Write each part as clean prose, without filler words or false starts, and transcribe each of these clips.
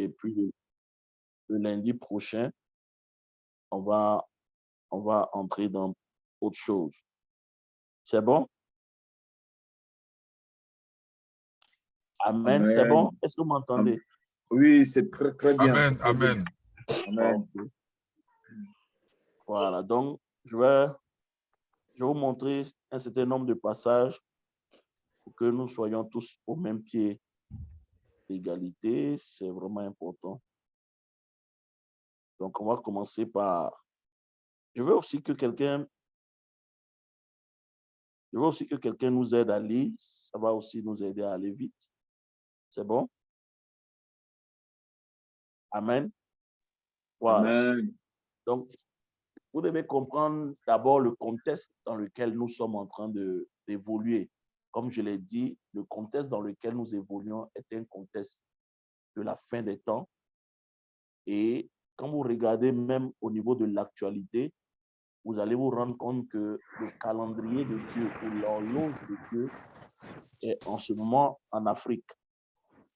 Et puis, le lundi prochain, on va entrer dans autre chose. C'est bon? Amen. C'est Amen. bon? Est-ce que vous m'entendez? Oui, c'est très, très bien. Amen, Très bien. amen. Amen. Ok. Voilà. Donc, je vais vous montrer un certain nombre de passages pour que nous soyons tous au même pied d'égalité. C'est vraiment important. Donc, on va commencer par... Je veux aussi que quelqu'un nous aide à lire. Ça va aussi nous aider à aller vite. C'est bon? Amen. Voilà. Amen. Donc, vous devez comprendre d'abord le contexte dans lequel nous sommes en train d'évoluer. Comme je l'ai dit, le contexte dans lequel nous évoluons est un contexte de la fin des temps. Et quand vous regardez même au niveau de l'actualité, vous allez vous rendre compte que le calendrier de Dieu ou l'horloge de Dieu est en ce moment en Afrique.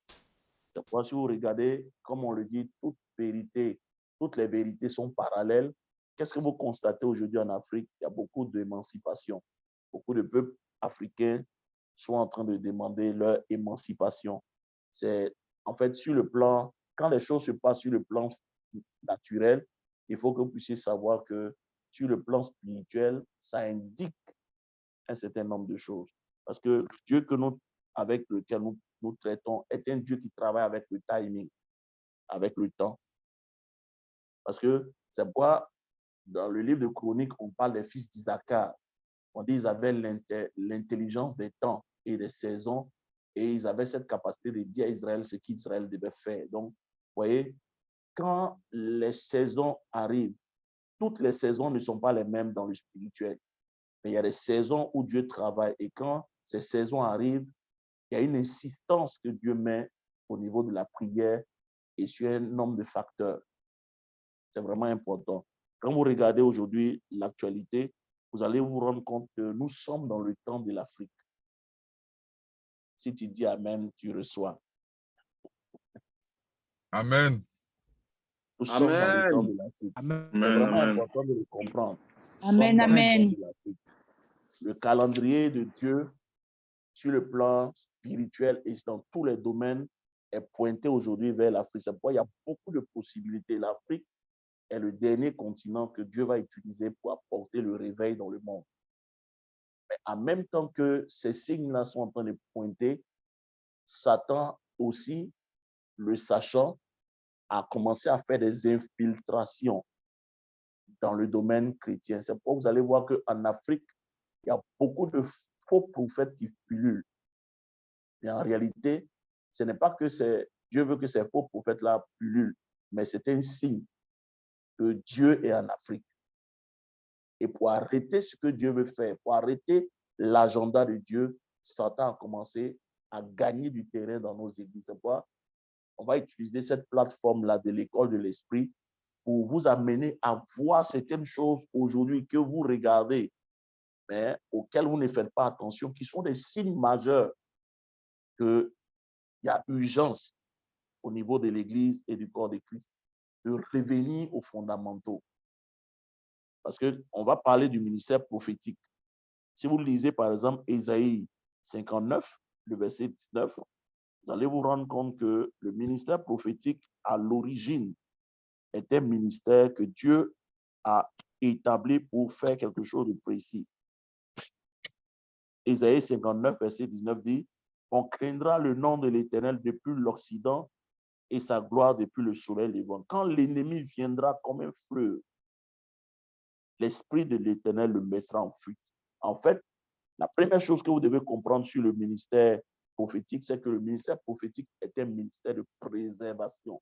C'est pourquoi si vous regardez, comme on le dit, toutes les vérités sont parallèles. Qu'est-ce que vous constatez aujourd'hui en Afrique? Il y a beaucoup d'émancipation. Beaucoup de peuples africains sont en train de demander leur émancipation. C'est en fait sur le plan, quand les choses se passent sur le plan naturel, il faut que vous puissiez savoir que sur le plan spirituel, ça indique un certain nombre de choses. Parce que Dieu avec lequel nous traitons est un Dieu qui travaille avec le timing, avec le temps. Parce que c'est pourquoi dans le livre de Chroniques, on parle des fils d'Isaacar. On dit qu'ils avaient l'intelligence des temps et des saisons et ils avaient cette capacité de dire à Israël ce qu'Israël devait faire. Donc, vous voyez, quand les saisons arrivent, toutes les saisons ne sont pas les mêmes dans le spirituel. Mais il y a des saisons où Dieu travaille et quand ces saisons arrivent, il y a une insistance que Dieu met au niveau de la prière et sur un nombre de facteurs. C'est vraiment important. Quand vous regardez aujourd'hui l'actualité, vous allez vous rendre compte que nous sommes dans le temps de l'Afrique. Si tu dis Amen, tu reçois. Amen. Nous sommes dans le temps Amen. de l'Afrique. Amen. C'est vraiment Amen. important de le comprendre. Nous Amen, sommes dans le amen. temps de l'Afrique. Le calendrier de Dieu, sur le plan spirituel et dans tous les domaines, est pointé aujourd'hui vers l'Afrique. C'est pourquoi il y a beaucoup de possibilités. L'Afrique est le dernier continent que Dieu va utiliser pour apporter le réveil dans le monde. Mais en même temps que ces signes-là sont en train de pointer, Satan aussi, le sachant, a commencé à faire des infiltrations dans le domaine chrétien. C'est pourquoi vous allez voir qu'en Afrique, il y a beaucoup de faux prophètes qui pullulent. Mais en réalité, ce n'est pas que Dieu veut que ces faux prophètes-là pullulent, mais c'est un signe que Dieu est en Afrique. Et pour arrêter ce que Dieu veut faire, pour arrêter l'agenda de Dieu, Satan a commencé à gagner du terrain dans nos églises. C'est pourquoi on va utiliser cette plateforme-là de l'école de l'esprit pour vous amener à voir certaines choses aujourd'hui que vous regardez, mais auxquelles vous ne faites pas attention, qui sont des signes majeurs qu'il y a urgence au niveau de l'Église et du corps de Christ de revenir aux fondamentaux. Parce qu'on va parler du ministère prophétique. Si vous lisez par exemple Ésaïe 59, le verset 19, vous allez vous rendre compte que le ministère prophétique, à l'origine, est un ministère que Dieu a établi pour faire quelque chose de précis. Ésaïe 59, verset 19 dit, « On craindra le nom de l'Éternel depuis l'Occident et sa gloire depuis le soleil levant. Quand l'ennemi viendra comme un fleuve, l'Esprit de l'Éternel le mettra en fuite. » En fait, la première chose que vous devez comprendre sur le ministère prophétique, c'est que le ministère prophétique est un ministère de préservation.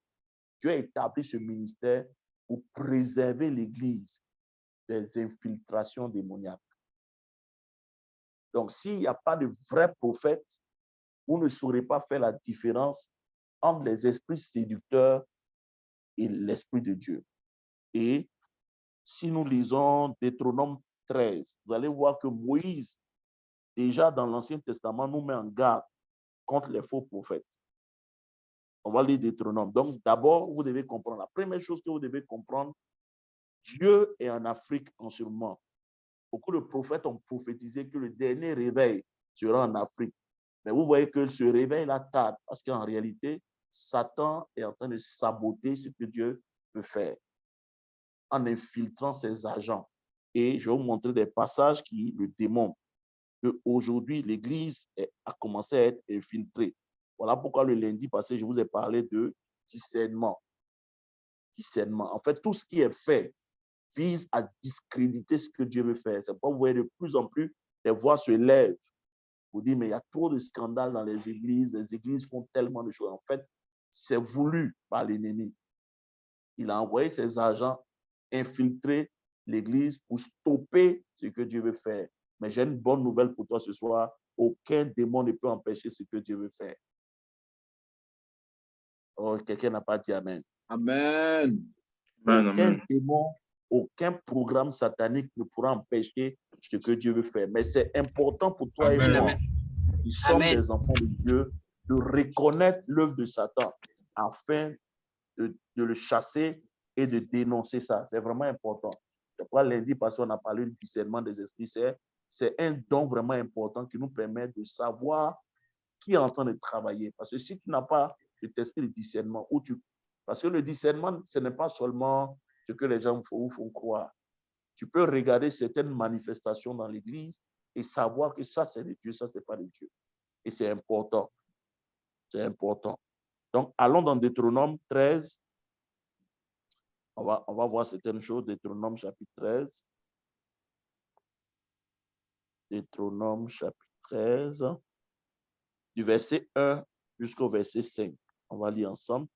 Dieu a établi ce ministère pour préserver l'Église des infiltrations démoniaques. Donc, s'il n'y a pas de vrai prophète, vous ne saurez pas faire la différence entre les esprits séducteurs et l'Esprit de Dieu. Et si nous lisons Deutéronome 13, vous allez voir que Moïse, déjà dans l'Ancien Testament, nous met en garde contre les faux prophètes. On va lire Deutéronome. Donc, d'abord, vous devez comprendre. La première chose que vous devez comprendre, Dieu est en Afrique en ce moment. Beaucoup de prophètes ont prophétisé que le dernier réveil sera en Afrique. Mais vous voyez que ce réveil-là tarde parce qu'en réalité, Satan est en train de saboter ce que Dieu peut faire en infiltrant ses agents. Et je vais vous montrer des passages qui le démontrent. Qu'aujourd'hui, l'Église a commencé à être infiltrée. Voilà pourquoi le lundi passé, je vous ai parlé de discernement. Discernement. En fait, tout ce qui est fait vise à discréditer ce que Dieu veut faire. C'est pourquoi vous voyez de plus en plus, les voix se lèvent. Vous dites, mais il y a trop de scandales dans les églises font tellement de choses. En fait, c'est voulu par l'ennemi. Il a envoyé ses agents infiltrer l'église pour stopper ce que Dieu veut faire. Mais j'ai une bonne nouvelle pour toi ce soir. Aucun démon ne peut empêcher ce que Dieu veut faire. Oh, quelqu'un n'a pas dit Amen. Amen. Aucun démon, aucun programme satanique ne pourra empêcher ce que Dieu veut faire. Mais c'est important pour toi et moi, qui sommes des enfants de Dieu, de reconnaître l'œuvre de Satan afin de le chasser et de dénoncer ça. C'est vraiment important. C'est pourquoi lundi passé, on a parlé du discernement des esprits. C'est un don vraiment important qui nous permet de savoir qui est en train de travailler. Parce que si tu n'as pas cet esprit de discernement, parce que le discernement, ce n'est pas seulement ce que les gens vous font croire. Tu peux regarder certaines manifestations dans l'Église et savoir que ça, c'est de Dieu, ça, ce n'est pas de Dieu. Et c'est important. C'est important. Donc, allons dans Deutéronome 13. On va voir certaines choses. Deutéronome chapitre 13. Deutéronome chapitre 13. Du verset 1 jusqu'au verset 5. On va lire ensemble.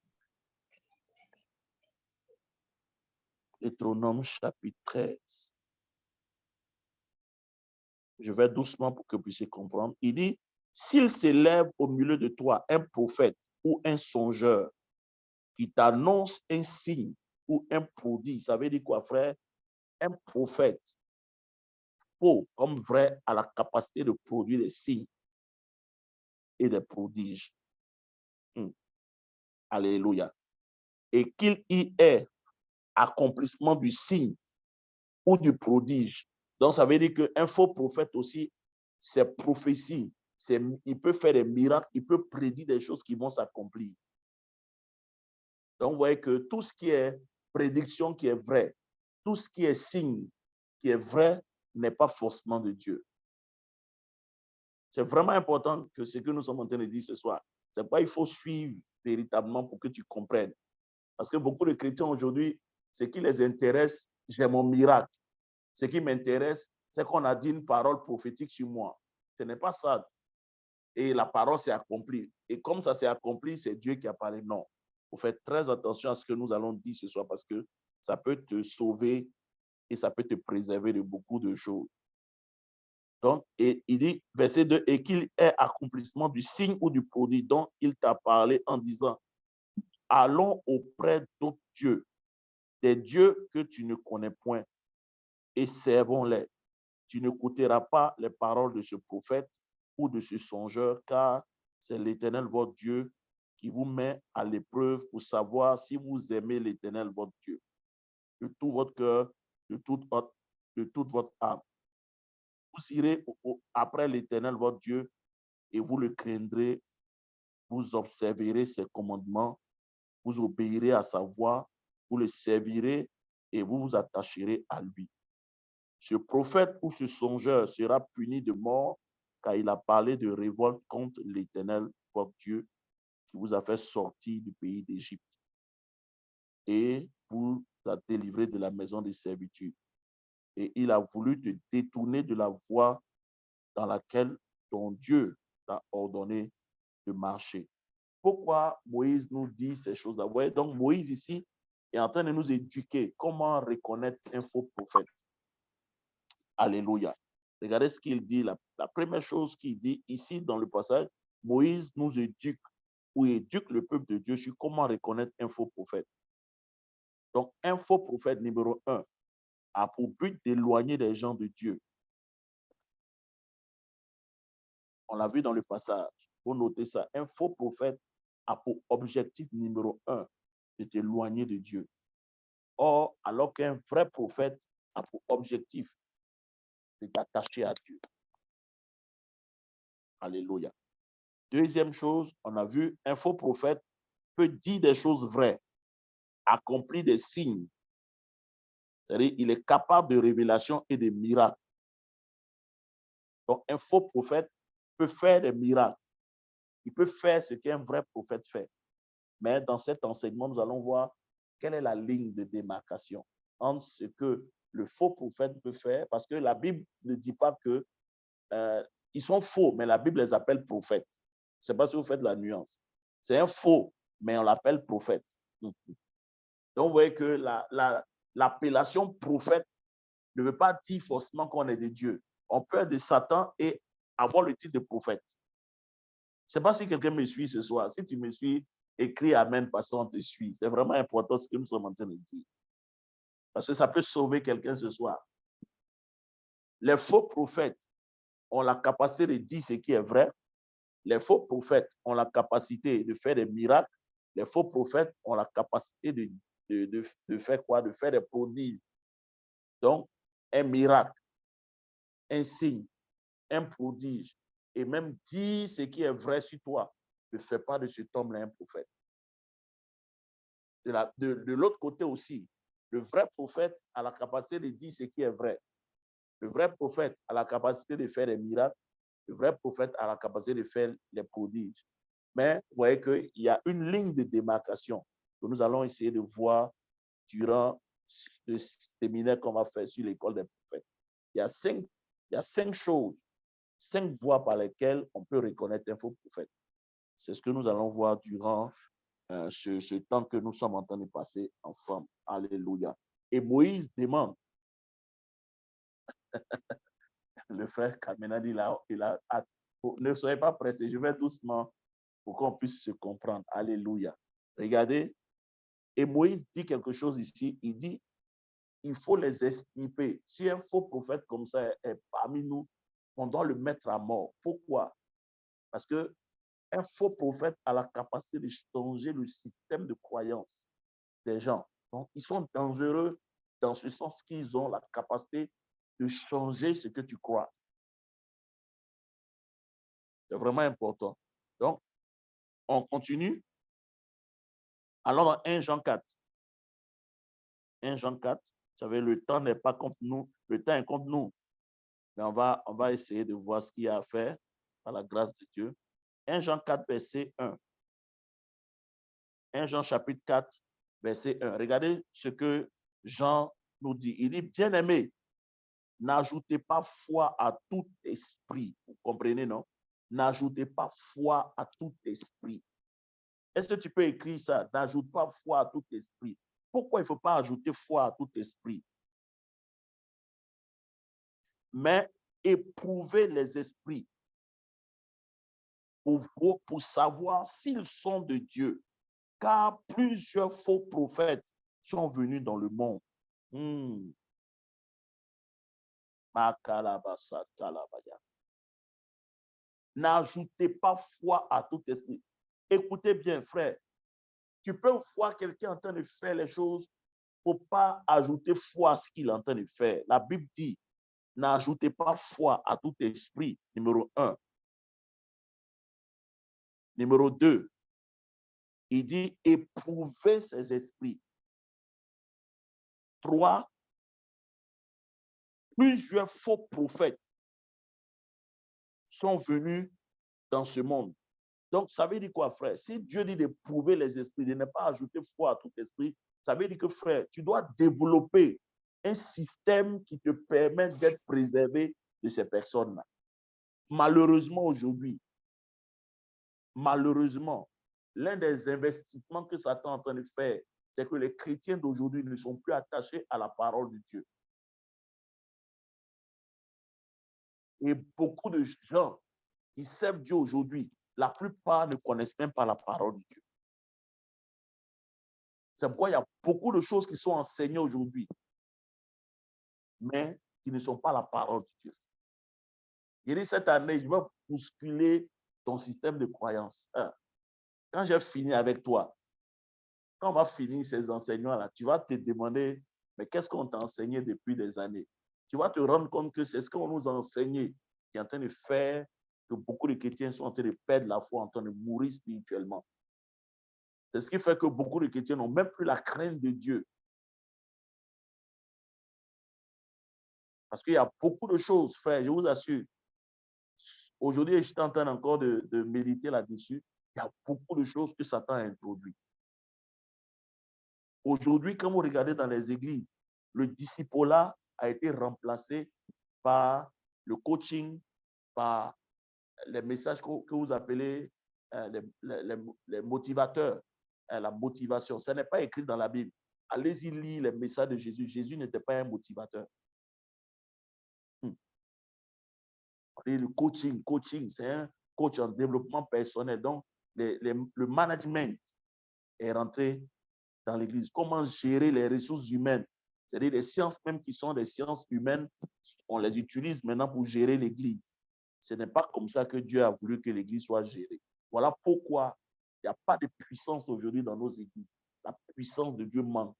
Deutéronome chapitre 13. Je vais doucement pour que vous puissiez comprendre. Il dit, s'il s'élève au milieu de toi un prophète ou un songeur qui t'annonce un signe ou un prodige, ça veut dire quoi, frère? Un prophète, faux comme vrai, a la capacité de produire des signes et des prodiges. Alléluia. Et qu'il y ait accomplissement du signe ou du prodige. Donc, ça veut dire qu'un faux prophète aussi, c'est prophétie. Il peut faire des miracles, il peut prédire des choses qui vont s'accomplir. Donc, vous voyez que tout ce qui est prédiction qui est vrai, tout ce qui est signe qui est vrai, n'est pas forcément de Dieu. C'est vraiment important que ce que nous sommes en train de dire ce soir, c'est pas il faut suivre véritablement pour que tu comprennes. Parce que beaucoup de chrétiens aujourd'hui, ce qui les intéresse, j'ai mon miracle. Ce qui m'intéresse, c'est qu'on a dit une parole prophétique sur moi. Ce n'est pas ça. Et la parole s'est accomplie. Et comme ça s'est accompli, c'est Dieu qui a parlé. Non. Il faut faire très attention à ce que nous allons dire ce soir parce que ça peut te sauver et ça peut te préserver de beaucoup de choses. Donc, et il dit, verset 2, et qu'il ait accomplissement du signe ou du produit dont il t'a parlé en disant, allons auprès d'autres dieux, des dieux que tu ne connais point, et servons-les. Tu n'écouteras pas les paroles de ce prophète ou de ce songeur, car c'est l'Éternel votre Dieu qui vous met à l'épreuve pour savoir si vous aimez l'Éternel votre Dieu de tout votre cœur, de toute votre âme. Vous irez après l'Éternel votre Dieu et vous le craindrez, vous observerez ses commandements, vous obéirez à sa voix, vous le servirez et vous vous attacherez à lui. Ce prophète ou ce songeur sera puni de mort car il a parlé de révolte contre l'Éternel, votre Dieu, qui vous a fait sortir du pays d'Égypte et vous a délivré de la maison de servitude. Et il a voulu te détourner de la voie dans laquelle ton Dieu t'a ordonné de marcher. Pourquoi Moïse nous dit ces choses-là? Vous voyez, donc Moïse ici est en train de nous éduquer comment reconnaître un faux prophète. Alléluia. Regardez ce qu'il dit. La première chose qu'il dit ici dans le passage, Moïse nous éduque ou éduque le peuple de Dieu sur comment reconnaître un faux prophète. Donc, un faux prophète numéro 1 a pour but d'éloigner les gens de Dieu. On l'a vu dans le passage. Vous notez ça. Un faux prophète a pour objectif numéro 1 de t'éloigner de Dieu. Or, alors qu'un vrai prophète a pour objectif de t'attacher à Dieu. Alléluia. Deuxième chose, on a vu, un faux prophète peut dire des choses vraies, accomplir des signes. C'est-à-dire, il est capable de révélations et de miracles. Donc, un faux prophète peut faire des miracles. Il peut faire ce qu'un vrai prophète fait. Mais dans cet enseignement, nous allons voir quelle est la ligne de démarcation entre ce que le faux prophète peut faire, parce que la Bible ne dit pas que ils sont faux, mais la Bible les appelle prophètes. Je ne sais pas si vous faites la nuance. C'est un faux, mais on l'appelle prophète. Donc, vous voyez que l'appellation prophète ne veut pas dire forcément qu'on est de Dieu. On peut être de Satan et avoir le titre de prophète. Je ne sais pas si quelqu'un me suit ce soir. Si tu me suis, écris Amen parce qu'on te suit. C'est vraiment important ce que nous sommes en train de dire. Parce que ça peut sauver quelqu'un ce soir. Les faux prophètes ont la capacité de dire ce qui est vrai. Les faux prophètes ont la capacité de faire des miracles. Les faux prophètes ont la capacité de faire quoi? De faire des prodiges. Donc, un miracle, un signe, un prodige, et même dire ce qui est vrai sur toi, ne fait pas de cet homme-là un prophète. De l'autre côté aussi, le vrai prophète a la capacité de dire ce qui est vrai. Le vrai prophète a la capacité de faire des miracles. Le vrai prophète a la capacité de faire les prodiges. Mais vous voyez qu'il y a une ligne de démarcation que nous allons essayer de voir durant le séminaire qu'on va faire sur l'école des prophètes. Il y a cinq choses, 5 voies par lesquelles on peut reconnaître un faux prophète. C'est ce que nous allons voir durant ce temps que nous sommes en train de passer ensemble. Alléluia. Et Moïse demande, le frère Kamena dit là, ne soyez pas pressés, je vais doucement pour qu'on puisse se comprendre. Alléluia. Regardez, et Moïse dit quelque chose ici, il dit, il faut les extirper. Si un faux prophète comme ça est parmi nous, on doit le mettre à mort. Pourquoi? Parce que un faux prophète a la capacité de changer le système de croyance des gens. Donc, ils sont dangereux dans ce sens qu'ils ont la capacité de changer ce que tu crois. C'est vraiment important. Donc, on continue. Allons dans 1 Jean 4. 1 Jean 4, vous savez, le temps n'est pas contre nous, le temps est contre nous. Mais on va essayer de voir ce qu'il y a à faire par la grâce de Dieu. 1 Jean 4, verset 1. 1 Jean chapitre 4, verset 1. Regardez ce que Jean nous dit. Il dit, bien-aimés, n'ajoutez pas foi à tout esprit. Vous comprenez, non? N'ajoutez pas foi à tout esprit. Est-ce que tu peux écrire ça? N'ajoute pas foi à tout esprit. Pourquoi il ne faut pas ajouter foi à tout esprit? Mais éprouvez les esprits pour savoir s'ils sont de Dieu. Car plusieurs faux prophètes sont venus dans le monde. N'ajoutez pas foi à tout esprit. Écoutez bien, frère. Tu peux voir quelqu'un en train de faire les choses, il ne faut pas ajouter foi à ce qu'il est en train de faire. La Bible dit, n'ajoutez pas foi à tout esprit, numéro 1. Numéro 2, il dit, éprouvez ces esprits. 3, plusieurs faux prophètes sont venus dans ce monde. Donc, ça veut dire quoi, frère? Si Dieu dit d'éprouver les esprits, de ne pas ajouter foi à tout esprit, ça veut dire que, frère, tu dois développer un système qui te permet d'être préservé de ces personnes-là. Malheureusement, aujourd'hui, l'un des investissements que Satan est en train de faire, c'est que les chrétiens d'aujourd'hui ne sont plus attachés à la parole de Dieu. Et beaucoup de gens qui servent Dieu aujourd'hui, la plupart ne connaissent même pas la parole de Dieu. C'est pourquoi il y a beaucoup de choses qui sont enseignées aujourd'hui, mais qui ne sont pas la parole de Dieu. Il dit cette année, je vais bousculer ton système de croyance. quand j'ai fini avec toi, quand on va finir ces enseignements-là, tu vas te demander, mais qu'est-ce qu'on t'a enseigné depuis des années? Tu vas te rendre compte que c'est ce qu'on nous a enseigné qui est en train de faire que beaucoup de chrétiens sont en train de perdre la foi, en train de mourir spirituellement. C'est ce qui fait que beaucoup de chrétiens n'ont même plus la crainte de Dieu. Parce qu'il y a beaucoup de choses, frère, je vous assure. Aujourd'hui, je suis en train encore de méditer là-dessus. Il y a beaucoup de choses que Satan a introduites. Aujourd'hui, quand vous regardez dans les églises, le discipulat a été remplacé par le coaching, par les messages que vous appelez les motivateurs, la motivation. Ça n'est pas écrit dans la Bible. Allez-y lire les messages de Jésus. Jésus n'était pas un motivateur. Et le coaching, c'est un coach en développement personnel. Donc, le management est rentré dans l'Église. Comment gérer les ressources humaines? C'est-à-dire les sciences même qui sont des sciences humaines, on les utilise maintenant pour gérer l'Église. Ce n'est pas comme ça que Dieu a voulu que l'Église soit gérée. Voilà pourquoi il n'y a pas de puissance aujourd'hui dans nos églises. La puissance de Dieu manque.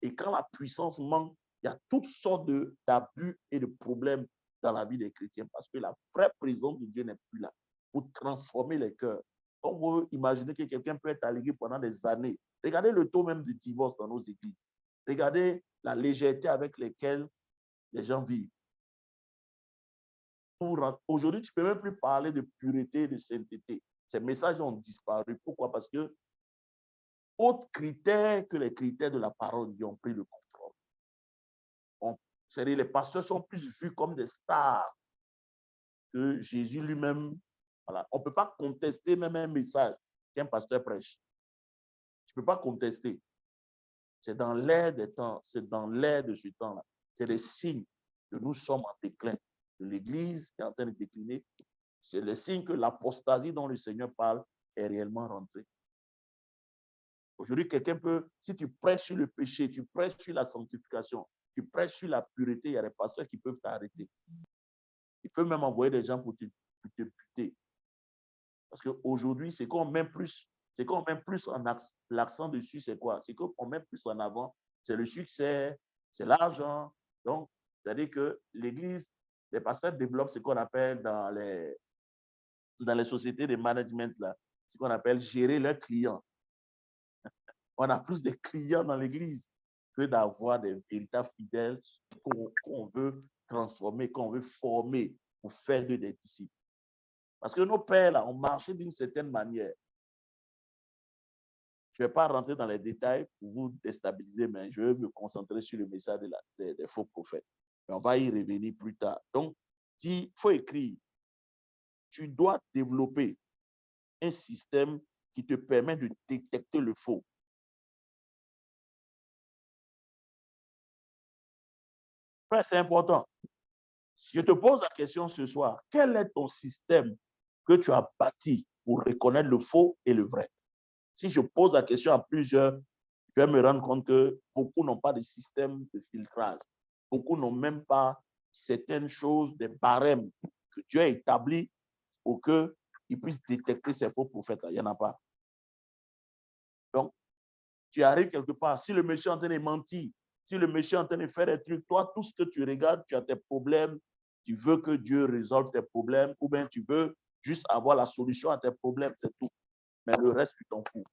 Et quand la puissance manque, il y a toutes sortes d'abus et de problèmes dans la vie des chrétiens parce que la vraie présence de Dieu n'est plus là pour transformer les cœurs. On peut imaginer que quelqu'un peut être allégué pendant des années. Regardez le taux même de divorce dans nos églises. Regardez la légèreté avec laquelle les gens vivent. Aujourd'hui, tu ne peux même plus parler de pureté et de sainteté. Ces messages ont disparu. Pourquoi? Parce que autres critères que les critères de la parole qui ont pris le contrôle. C'est-à-dire les pasteurs sont plus vus comme des stars que Jésus lui-même. Voilà. On ne peut pas contester même un message qu'un pasteur prêche. Tu ne peux pas contester. C'est dans l'air des temps, c'est dans l'air de ce temps-là. C'est le signe que nous sommes en déclin. L'Église est en train de décliner. C'est le signe que l'apostasie dont le Seigneur parle est réellement rentrée. Aujourd'hui, quelqu'un peut, si tu prêches sur le péché, tu prêches sur la sanctification, tu prêches sur la pureté, il y a des pasteurs qui peuvent t'arrêter. Ils peuvent même envoyer des gens pour te buter. Parce qu'aujourd'hui, c'est qu'on met plus, l'accent dessus, c'est quoi? C'est qu'on met plus en avant, c'est le succès, c'est l'argent. Donc, c'est-à-dire que l'Église, les pasteurs développent ce qu'on appelle dans les sociétés de management, là, ce qu'on appelle gérer leurs clients. On a plus de clients dans l'Église que d'avoir des véritables fidèles qu'on veut transformer, qu'on veut former pour faire d'eux des disciples. Parce que nos pères, là, ont marché d'une certaine manière. Je ne vais pas rentrer dans les détails pour vous déstabiliser, mais je vais me concentrer sur le message des faux prophètes. Mais on va y revenir plus tard. Donc, il faut écrire. Tu dois développer un système qui te permet de détecter le faux. C'est important. Si je te pose la question ce soir, quel est ton système que tu as bâti pour reconnaître le faux et le vrai? Si je pose la question à plusieurs, je vais me rendre compte que beaucoup n'ont pas de système de filtrage. Beaucoup n'ont même pas certaines choses, des barèmes que Dieu a établis pour qu'ils puissent détecter ces faux prophètes. Il n'y en a pas. Donc, tu arrives quelque part. Si le monsieur est en train de mentir, si le monsieur est en train de faire des trucs, toi, tout ce que tu regardes, tu as tes problèmes, tu veux que Dieu résolve tes problèmes, ou bien tu veux juste avoir la solution à tes problèmes, c'est tout. Mais le reste, tu t'en fous.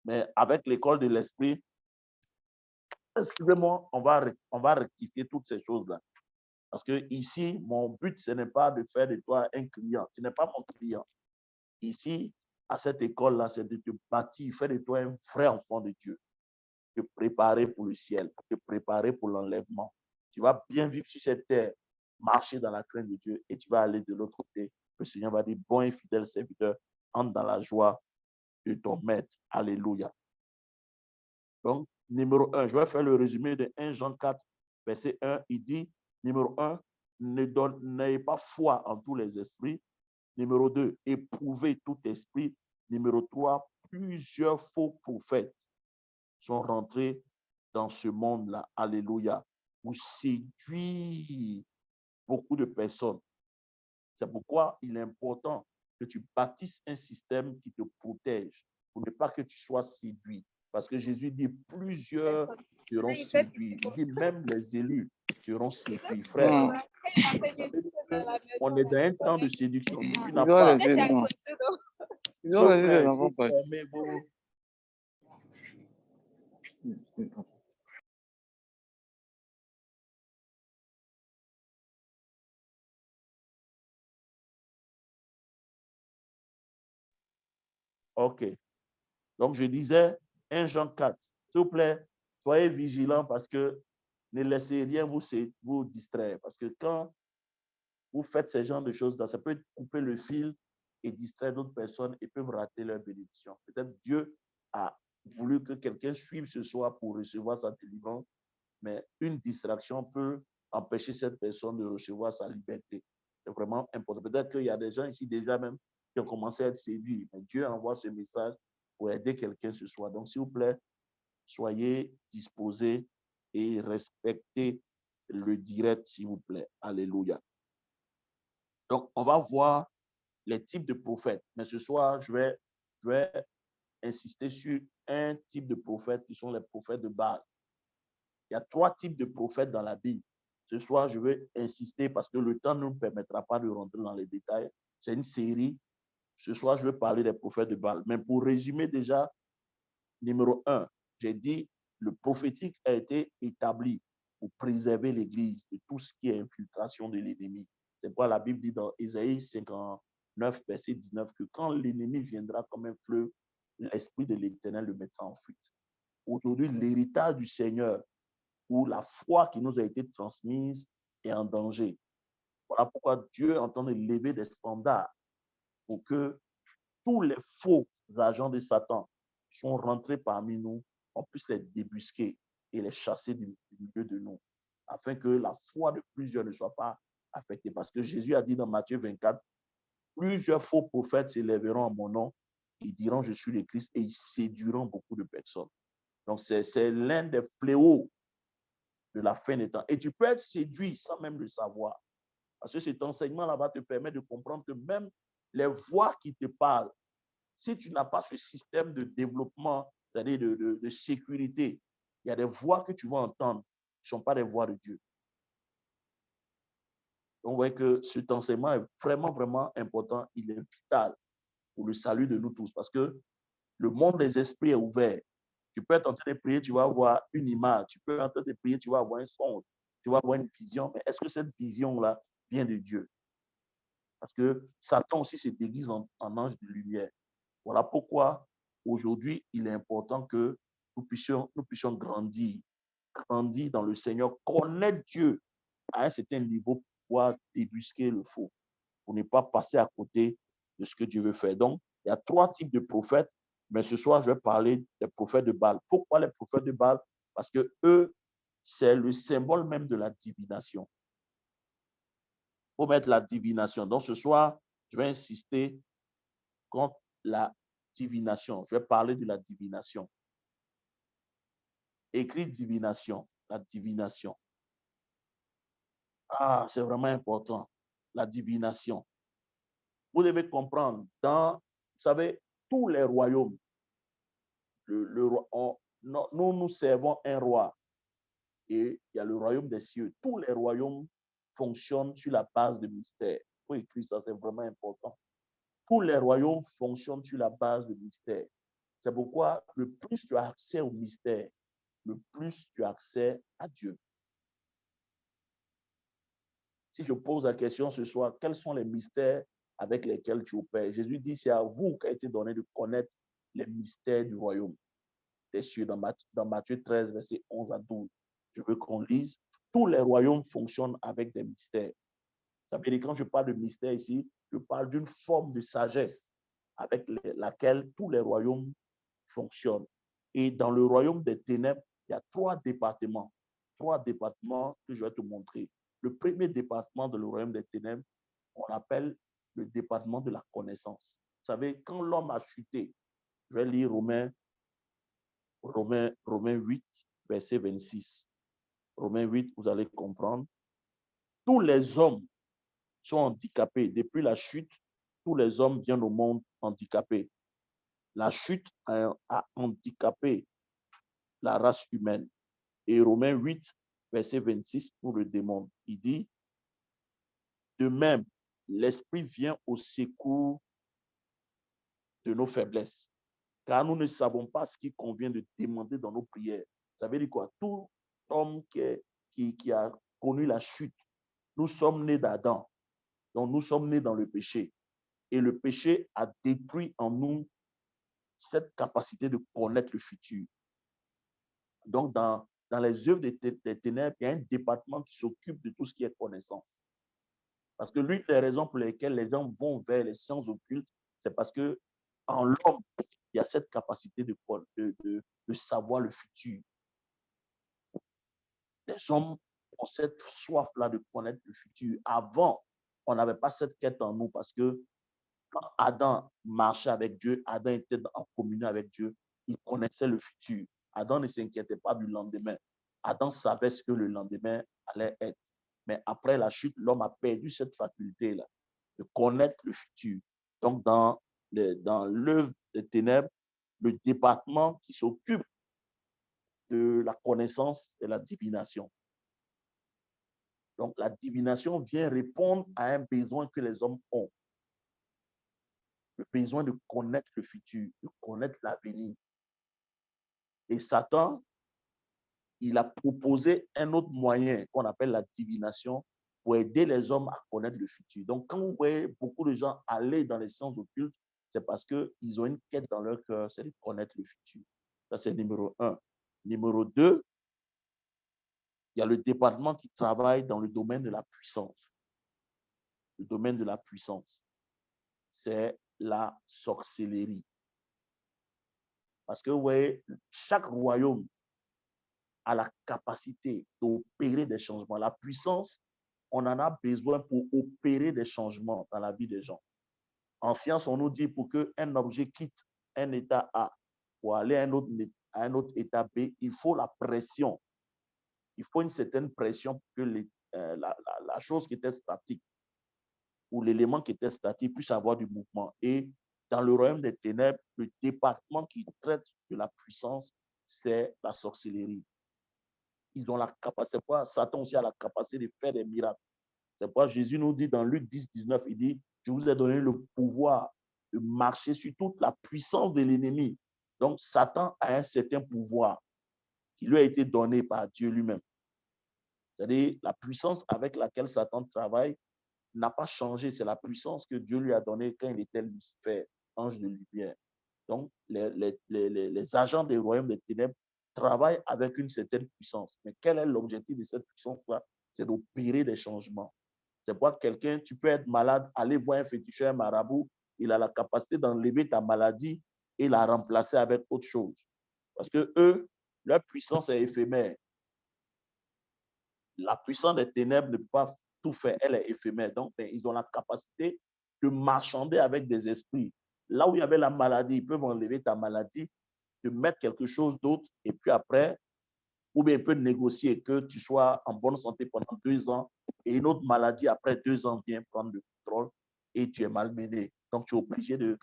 Mais avec l'école de l'esprit, excusez-moi, on va rectifier toutes ces choses-là. Parce que ici, mon but, ce n'est pas de faire de toi un client. Tu n'es pas mon client. Ici, à cette école-là, c'est de te bâtir, faire de toi un vrai enfant de Dieu. Te préparer pour le ciel, te préparer pour l'enlèvement. Tu vas bien vivre sur cette terre, marcher dans la crainte de Dieu et tu vas aller de l'autre côté. Le Seigneur va dire, bon et fidèle serviteur, entre dans la joie de ton maître. Alléluia. Donc, numéro 1, je vais faire le résumé de 1 Jean 4, verset 1. Il dit, numéro 1, n'ayez pas foi en tous les esprits. Numéro 2, éprouvez tout esprit. Numéro 3, plusieurs faux prophètes sont rentrés dans ce monde-là. Alléluia. Pour séduire beaucoup de personnes. C'est pourquoi il est important que tu bâtisses un système qui te protège pour ne pas que tu sois séduit. Parce que Jésus dit plusieurs seront séduits. Il dit même les élus seront séduits. Frère, ça veut dire qu'on est dans un temps de séduction. Si tu n'as pas, s'il vous plaît, il faut former vos... OK. Donc, je disais, 1 Jean 4, s'il vous plaît, soyez vigilants parce que ne laissez rien vous distraire. Parce que quand vous faites ce genre de choses-là, ça peut couper le fil et distraire d'autres personnes et peuvent rater leur bénédiction. Peut-être Dieu a voulu que quelqu'un suive ce soir pour recevoir sa délivrance, mais une distraction peut empêcher cette personne de recevoir sa liberté. C'est vraiment important. Peut-être qu'il y a des gens ici déjà même qui ont commencé à être séduits, mais Dieu envoie ce message pour aider quelqu'un ce soir. Donc, s'il vous plaît, soyez disposés et respectez le direct, s'il vous plaît. Alléluia. Donc, on va voir les types de prophètes. Mais ce soir, je vais insister sur un type de prophète qui sont les prophètes de Baal. Il y a 3 types de prophètes dans la Bible. Ce soir, je vais insister parce que le temps ne nous permettra pas de rentrer dans les détails. C'est une série. Ce soir, je vais parler des prophètes de Baal. Mais pour résumer déjà, numéro 1, j'ai dit, le prophétique a été établi pour préserver l'Église de tout ce qui est infiltration de l'ennemi. C'est pourquoi la Bible dit dans Ésaïe 59, verset 19, que quand l'ennemi viendra comme un fleuve, l'Esprit de l'Éternel le mettra en fuite. Aujourd'hui, l'héritage du Seigneur ou la foi qui nous a été transmise est en danger. Voilà pourquoi Dieu est en train de lever des standards pour que tous les faux agents de Satan qui sont rentrés parmi nous, on puisse les débusquer et les chasser du milieu de nous, afin que la foi de plusieurs ne soit pas affectée. Parce que Jésus a dit dans Matthieu 24, plusieurs faux prophètes s'élèveront en mon nom, ils diront je suis le Christ et ils séduiront beaucoup de personnes. Donc c'est l'un des fléaux de la fin des temps. Et tu peux être séduit sans même le savoir. Parce que cet enseignement-là va te permettre de comprendre que même les voix qui te parlent, si tu n'as pas ce système de développement, c'est-à-dire de sécurité, il y a des voix que tu vas entendre qui ne sont pas des voix de Dieu. Donc, vous voyez que cet enseignement est vraiment, vraiment important. Il est vital pour le salut de nous tous parce que le monde des esprits est ouvert. Tu peux être en train de prier, tu vas avoir une image. Tu peux être en train de prier, tu vas avoir un son. Tu vas avoir une vision. Mais est-ce que cette vision-là vient de Dieu? Parce que Satan aussi se déguise en ange de lumière. Voilà pourquoi aujourd'hui, il est important que nous puissions grandir dans le Seigneur, connaître Dieu à un certain niveau pour pouvoir débusquer le faux, pour ne pas passer à côté de ce que Dieu veut faire. Donc, il y a 3 types de prophètes, mais ce soir, je vais parler des prophètes de Baal. Pourquoi les prophètes de Baal? Parce que eux, c'est le symbole même de la divination. Il faut mettre la divination. Donc, ce soir, je vais insister contre la divination. Je vais parler de la divination. Écrit divination, la divination. Ah, c'est vraiment important, la divination. Vous devez comprendre, vous savez, tous les royaumes, nous servons un roi et il y a le royaume des cieux. Tous les royaumes fonctionnent sur la base de mystère. Il faut écrire ça, c'est vraiment important. Tous les royaumes fonctionnent sur la base de mystère. C'est pourquoi le plus tu as accès au mystère, le plus tu as accès à Dieu. Si je pose la question ce soir, quels sont les mystères avec lesquels tu opères? Jésus dit, c'est à vous qu'a été donné de connaître les mystères du royaume des cieux. Dans Matthieu 13, versets 11 à 12, je veux qu'on lise. Tous les royaumes fonctionnent avec des mystères. Ça veut dire, quand je parle de mystère ici, je parle d'une forme de sagesse avec laquelle tous les royaumes fonctionnent. Et dans le royaume des ténèbres, il y a 3 départements. 3 départements que je vais te montrer. Le premier département de le royaume des ténèbres, on l'appelle le département de la connaissance. Vous savez, quand l'homme a chuté, je vais lire Romains 8, verset 26. Romains 8, vous allez comprendre. Tous les hommes sont handicapés depuis la chute tous les hommes viennent au monde handicapés. La chute a handicapé la race humaine. Et Romains 8, verset 26 nous le démontre. Il dit, de même, l'Esprit vient au secours de nos faiblesses, car nous ne savons pas ce qu'il convient de demander dans nos prières. Ça veut dire quoi? Tout homme qui a connu la chute, nous sommes nés d'Adam, donc nous sommes nés dans le péché. Et le péché a détruit en nous cette capacité de connaître le futur. Donc, dans les œuvres des ténèbres, il y a un département qui s'occupe de tout ce qui est connaissance. Parce que l'une des raisons pour lesquelles les gens vont vers les sciences occultes, c'est parce que en l'homme, il y a cette capacité de savoir le futur. Les hommes ont cette soif-là de connaître le futur. Avant, on n'avait pas cette quête en nous parce que quand Adam marchait avec Dieu, Adam était en communion avec Dieu, il connaissait le futur. Adam ne s'inquiétait pas du lendemain. Adam savait ce que le lendemain allait être. Mais après la chute, l'homme a perdu cette faculté-là de connaître le futur. Donc, dans l'œuvre des ténèbres, le département qui s'occupe de la connaissance et la divination. Donc, la divination vient répondre à un besoin que les hommes ont. Le besoin de connaître le futur, de connaître l'avenir. Et Satan, il a proposé un autre moyen qu'on appelle la divination pour aider les hommes à connaître le futur. Donc, quand vous voyez beaucoup de gens aller dans les sciences occultes, c'est parce qu'ils ont une quête dans leur cœur, c'est de connaître le futur. Ça, c'est numéro 1. Numéro 2, il y a le département qui travaille dans le domaine de la puissance. Le domaine de la puissance, c'est la sorcellerie. Parce que, vous voyez, chaque royaume a la capacité d'opérer des changements. La puissance, on en a besoin pour opérer des changements dans la vie des gens. En science, on nous dit pour qu'un objet quitte un état A pour aller à un autre état B, il faut la pression. Il faut une certaine pression pour que la chose qui était statique ou l'élément qui était statique puisse avoir du mouvement. Et dans le royaume des ténèbres, le département qui traite de la puissance, c'est la sorcellerie. Ils ont la capacité, Satan aussi a la capacité de faire des miracles. C'est pourquoi Jésus nous dit dans Luc 10, 19, il dit, je vous ai donné le pouvoir de marcher sur toute la puissance de l'ennemi. Donc, Satan a un certain pouvoir qui lui a été donné par Dieu lui-même. C'est-à-dire, la puissance avec laquelle Satan travaille n'a pas changé. C'est la puissance que Dieu lui a donnée quand il était Lucifer, ange de lumière. Donc, les agents des royaumes des ténèbres travaillent avec une certaine puissance. Mais quel est l'objectif de cette puissance-là? C'est d'opérer des changements. C'est pourquoi quelqu'un, tu peux être malade, aller voir un féticheur, un marabout, il a la capacité d'enlever ta maladie et la remplacer avec autre chose. Parce que eux, leur puissance est éphémère. La puissance des ténèbres ne peut pas tout faire, elle est éphémère. Donc, ils ont la capacité de marchander avec des esprits. Là où il y avait la maladie, ils peuvent enlever ta maladie, te mettre quelque chose d'autre, et puis après, ou bien ils peuvent négocier que tu sois en bonne santé pendant 2 ans, et une autre maladie, après 2 ans, vient prendre le contrôle, et tu es malmené. Donc, tu es obligé de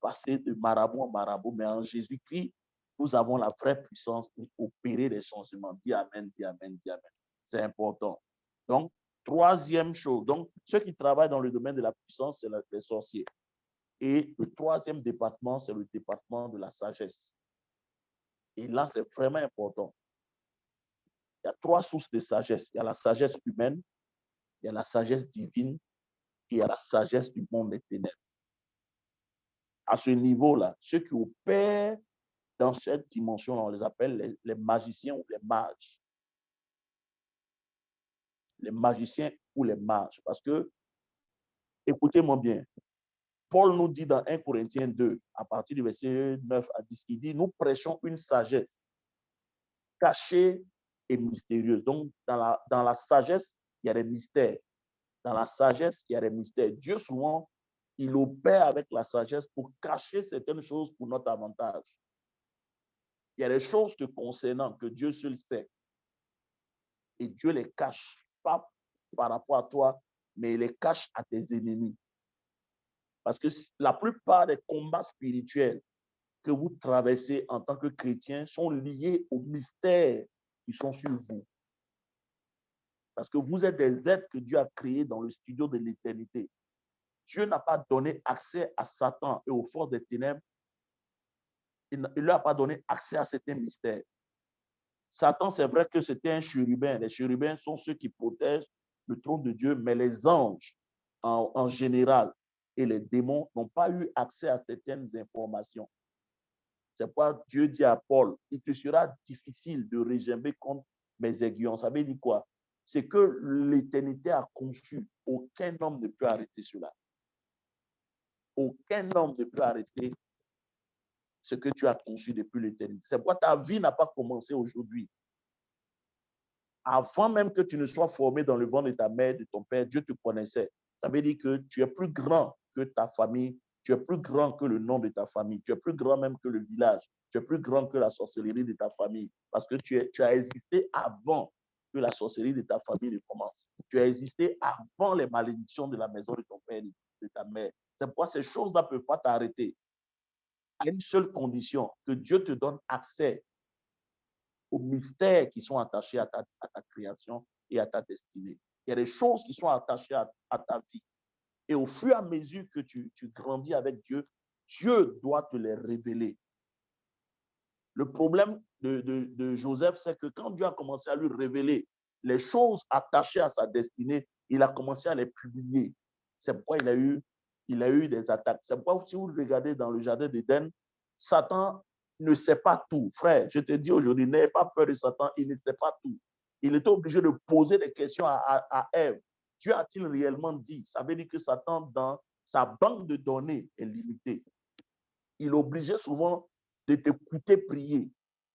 passer de marabout en marabout. Mais en Jésus-Christ, nous avons la vraie puissance pour opérer des changements. Dis Amen, dis Amen, dis Amen. C'est important. Donc, troisième chose. Donc, ceux qui travaillent dans le domaine de la puissance, c'est les sorciers. Et le troisième département, c'est le département de la sagesse. Et là, c'est vraiment important. Il y a 3 sources de sagesse. Il y a la sagesse humaine, il y a la sagesse divine et il y a la sagesse du monde des ténèbres. À ce niveau-là, ceux qui opèrent dans cette dimension-là, on les appelle les magiciens ou les mages. Les magiciens ou les mages. Parce que, écoutez-moi bien, Paul nous dit dans 1 Corinthiens 2, à partir du verset 9 à 10, il dit, nous prêchons une sagesse cachée et mystérieuse. Donc, dans la sagesse, il y a des mystères. Dans la sagesse, il y a des mystères. Dieu, souvent, il opère avec la sagesse pour cacher certaines choses pour notre avantage. Il y a des choses te concernant que Dieu seul sait. Et Dieu les cache, pas par rapport à toi, mais il les cache à tes ennemis. Parce que la plupart des combats spirituels que vous traversez en tant que chrétien sont liés aux mystères qui sont sur vous. Parce que vous êtes des êtres que Dieu a créés dans le studio de l'éternité. Dieu n'a pas donné accès à Satan et aux forces des ténèbres. Il ne leur a pas donné accès à certains mystères. Satan, c'est vrai que c'était un chérubin. Les chérubins sont ceux qui protègent le trône de Dieu, mais les anges, en général, et les démons n'ont pas eu accès à certaines informations. C'est pourquoi Dieu dit à Paul, il te sera difficile de régimber contre mes aiguillons. Ça veut dire quoi? C'est que l'éternité a conçu. Aucun homme ne peut arrêter cela. Aucun homme ne peut arrêter ce que tu as conçu depuis l'éternité. C'est pourquoi ta vie n'a pas commencé aujourd'hui. Avant même que tu ne sois formé dans le ventre de ta mère, de ton père, Dieu te connaissait. Ça veut dire que tu es plus grand que ta famille, tu es plus grand que le nom de ta famille, tu es plus grand même que le village, tu es plus grand que la sorcellerie de ta famille, parce que tu as existé avant que la sorcellerie de ta famille ne commence. Tu as existé avant les malédictions de la maison de ton père, de ta mère. C'est pourquoi ces choses-là ne peuvent pas t'arrêter. À une seule condition, que Dieu te donne accès aux mystères qui sont attachés à ta création et à ta destinée. Il y a des choses qui sont attachées à ta vie. Et au fur et à mesure que tu grandis avec Dieu, Dieu doit te les révéler. Le problème de Joseph, c'est que quand Dieu a commencé à lui révéler les choses attachées à sa destinée, il a commencé à les publier. C'est pourquoi il a eu des attaques. C'est pourquoi si vous regardez dans le jardin d'Éden, Satan ne sait pas tout. Frère, je te dis aujourd'hui, n'ayez pas peur de Satan, il ne sait pas tout. Il était obligé de poser des questions à Ève. Dieu a-t-il réellement dit? Ça veut dire que Satan, dans sa banque de données, est limitée. Il obligeait souvent de t'écouter prier.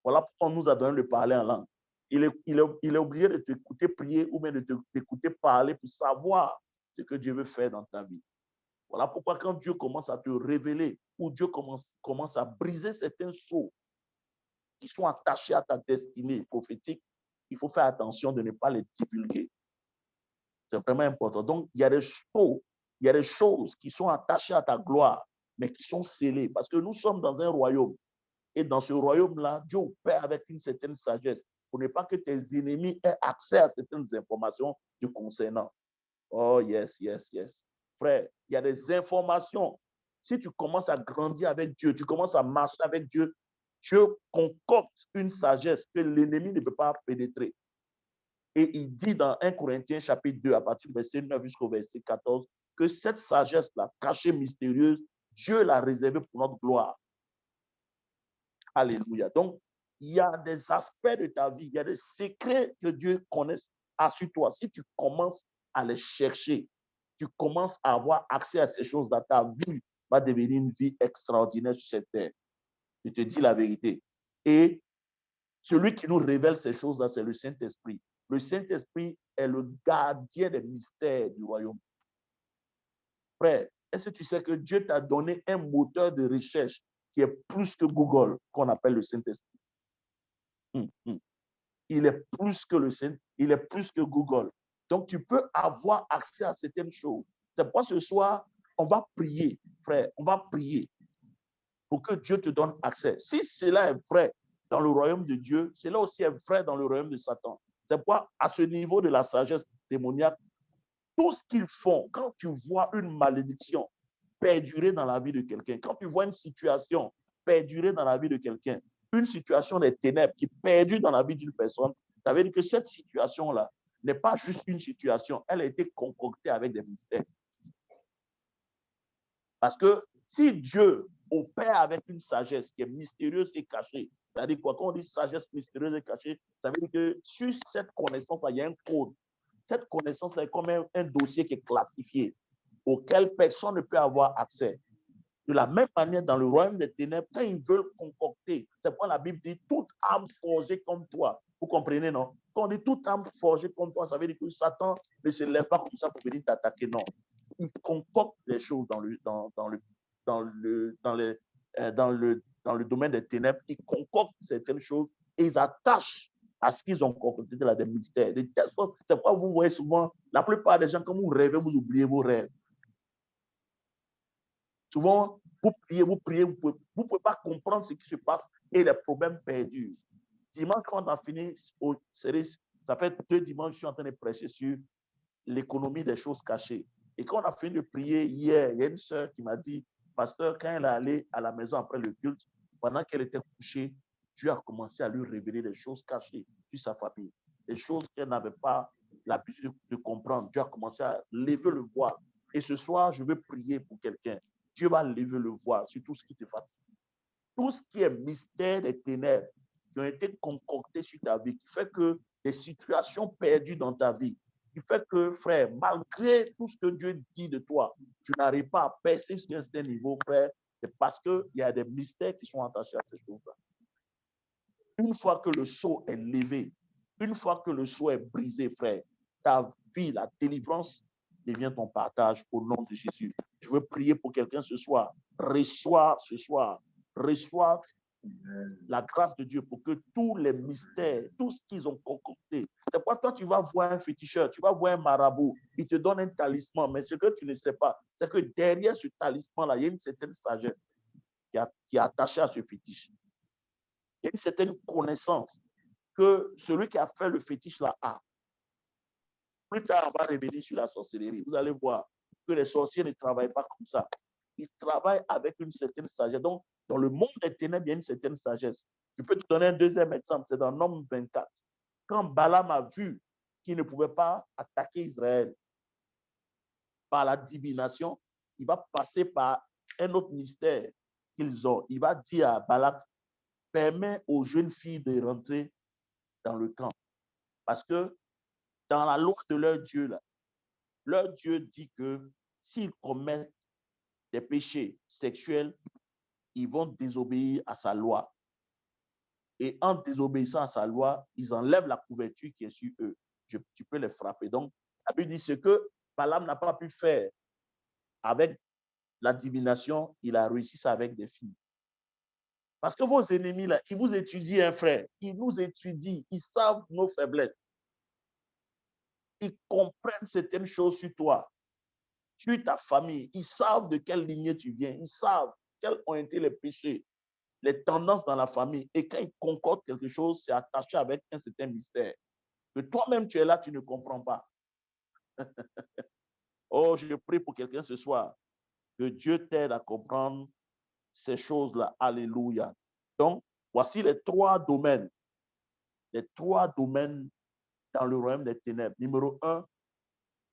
Voilà pourquoi on nous a donné de parler en langue. Il est obligé de t'écouter prier ou bien de t'écouter parler pour savoir ce que Dieu veut faire dans ta vie. Voilà pourquoi quand Dieu commence à te révéler ou Dieu commence à briser certains sceaux qui sont attachés à ta destinée prophétique, il faut faire attention de ne pas les divulguer. C'est vraiment important. Donc, il y a des choses qui sont attachées à ta gloire, mais qui sont scellées. Parce que nous sommes dans un royaume. Et dans ce royaume-là, Dieu opère avec une certaine sagesse pour ne pas que tes ennemis aient accès à certaines informations te concernant. Oh, yes, yes, yes. Frère, il y a des informations. Si tu commences à grandir avec Dieu, tu commences à marcher avec Dieu, Dieu concocte une sagesse que l'ennemi ne peut pas pénétrer. Et il dit dans 1 Corinthiens chapitre 2, à partir du verset 9 jusqu'au verset 14, que cette sagesse-là, cachée, mystérieuse, Dieu l'a réservée pour notre gloire. Alléluia. Donc, il y a des aspects de ta vie, il y a des secrets que Dieu connaît sur toi. Si tu commences à les chercher, tu commences à avoir accès à ces choses-là, ta vie va devenir une vie extraordinaire sur cette terre. Je te dis la vérité. Et celui qui nous révèle ces choses-là, c'est le Saint-Esprit. Le Saint-Esprit est le gardien des mystères du royaume. Frère, est-ce que tu sais que Dieu t'a donné un moteur de recherche qui est plus que Google, qu'on appelle le Saint-Esprit? Il est plus que le Saint, il est plus que Google. Donc, tu peux avoir accès à certaines choses. C'est pourquoi ce soir, on va prier, frère, on va prier pour que Dieu te donne accès. Si cela est vrai dans le royaume de Dieu, cela aussi est vrai dans le royaume de Satan. C'est pourquoi, à ce niveau de la sagesse démoniaque, tout ce qu'ils font, quand tu vois une malédiction perdurer dans la vie de quelqu'un, quand tu vois une situation perdurer dans la vie de quelqu'un, une situation des ténèbres qui perdure dans la vie d'une personne, ça veut dire que cette situation-là n'est pas juste une situation, elle a été concoctée avec des mystères. Parce que si Dieu opère avec une sagesse qui est mystérieuse et cachée, c'est-à-dire quoi, quand on dit sagesse mystérieuse et cachée, ça veut dire que sur cette connaissance-là, il y a un code. Cette connaissance-là est comme un dossier qui est classifié, auquel personne ne peut avoir accès. De la même manière, dans le royaume des ténèbres, quand ils veulent concocter, c'est pourquoi la Bible dit toute âme forgée comme toi. Vous comprenez, non? Quand on dit toute âme forgée comme toi, ça veut dire que Satan ne se lève pas comme ça pour venir t'attaquer, non. Il concocte les choses dans le domaine des ténèbres. Ils concoctent certaines choses et ils attachent à ce qu'ils ont concocté de la des mystères. C'est pourquoi vous voyez souvent, la plupart des gens, quand vous rêvez, vous oubliez vos rêves. Souvent, vous priez, vous pouvez pas comprendre ce qui se passe et les problèmes perdurent. Dimanche, quand on a fini, ça fait 2 dimanches, je suis en train de prêcher sur l'économie des choses cachées. Et quand on a fini de prier hier, il y a une sœur qui m'a dit, pasteur, quand elle est allée à la maison après le culte, pendant qu'elle était couchée, Dieu a commencé à lui révéler des choses cachées sur sa famille, des choses qu'elle n'avait pas l'habitude de comprendre. Dieu a commencé à lever le voile. Et ce soir, je veux prier pour quelqu'un. Dieu va lever le voile sur tout ce qui te fatigue. Tout ce qui est mystère des ténèbres qui ont été concoctés sur ta vie, qui fait que des situations perdues dans ta vie, qui fait que, frère, malgré tout ce que Dieu dit de toi, tu n'arrives pas à percer sur un certain niveau, frère, c'est parce qu'il y a des mystères qui sont attachés à ces choses-là. Une fois que le sceau est levé, une fois que le sceau est brisé, frère, ta vie, la délivrance devient ton partage au nom de Jésus. Je veux prier pour quelqu'un ce soir. Reçois ce soir. Reçois la grâce de Dieu pour que tous les mystères, tout ce qu'ils ont concocté, c'est pourquoi toi tu vas voir un féticheur, tu vas voir un marabout, il te donne un talisman, mais ce que tu ne sais pas, c'est que derrière ce talisman-là, il y a une certaine sagesse qui est attachée à ce fétiche. Il y a une certaine connaissance que celui qui a fait le fétiche-là a. Plus tard, on va revenir sur la sorcellerie. Vous allez voir que les sorciers ne travaillent pas comme ça. Ils travaillent avec une certaine sagesse. Donc, dans le monde des ténèbres, il y a une certaine sagesse. Je peux te donner un deuxième exemple, c'est dans Nombre 24. Quand Balaam a vu qu'il ne pouvait pas attaquer Israël par la divination, il va passer par un autre mystère qu'ils ont. Il va dire à Balak, permets aux jeunes filles de rentrer dans le camp. Parce que dans la loi de leur Dieu, là, leur Dieu dit que s'ils commettent des péchés sexuels, ils vont désobéir à sa loi. Et en désobéissant à sa loi, ils enlèvent la couverture qui est sur eux. Tu peux les frapper. Donc, la Bible dit ce que Balaam n'a pas pu faire avec la divination, il a réussi ça avec des filles. Parce que vos ennemis, là, ils vous étudient, hein, frère. Ils nous étudient. Ils savent nos faiblesses. Ils comprennent certaines choses sur toi, sur ta famille. Ils savent de quelle lignée tu viens. Ils savent quels ont été les péchés, les tendances dans la famille. Et quand ils concordent quelque chose, c'est attaché avec un certain mystère. Que toi-même, tu es là, tu ne comprends pas. Oh, je prie pour quelqu'un ce soir. Que Dieu t'aide à comprendre ces choses-là. Alléluia. Donc, voici les 3 domaines. Les 3 domaines dans le royaume des ténèbres. Numéro 1,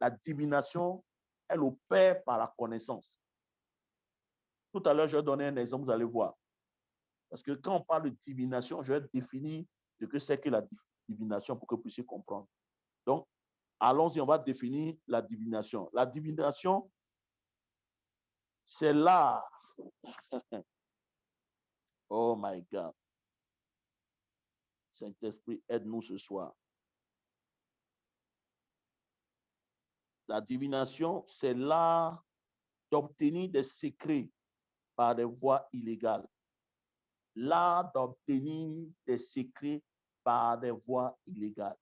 la divination, elle opère par la connaissance. Tout à l'heure, je vais donner un exemple, vous allez voir. Parce que quand on parle de divination, je vais définir ce que c'est que la divination pour que vous puissiez comprendre. Donc, allons-y, on va définir la divination. La divination, c'est l'art. Oh my God. Saint-Esprit, aide-nous ce soir. La divination, c'est l'art d'obtenir des secrets par des voies illégales. L'art d'obtenir des secrets par des voies illégales.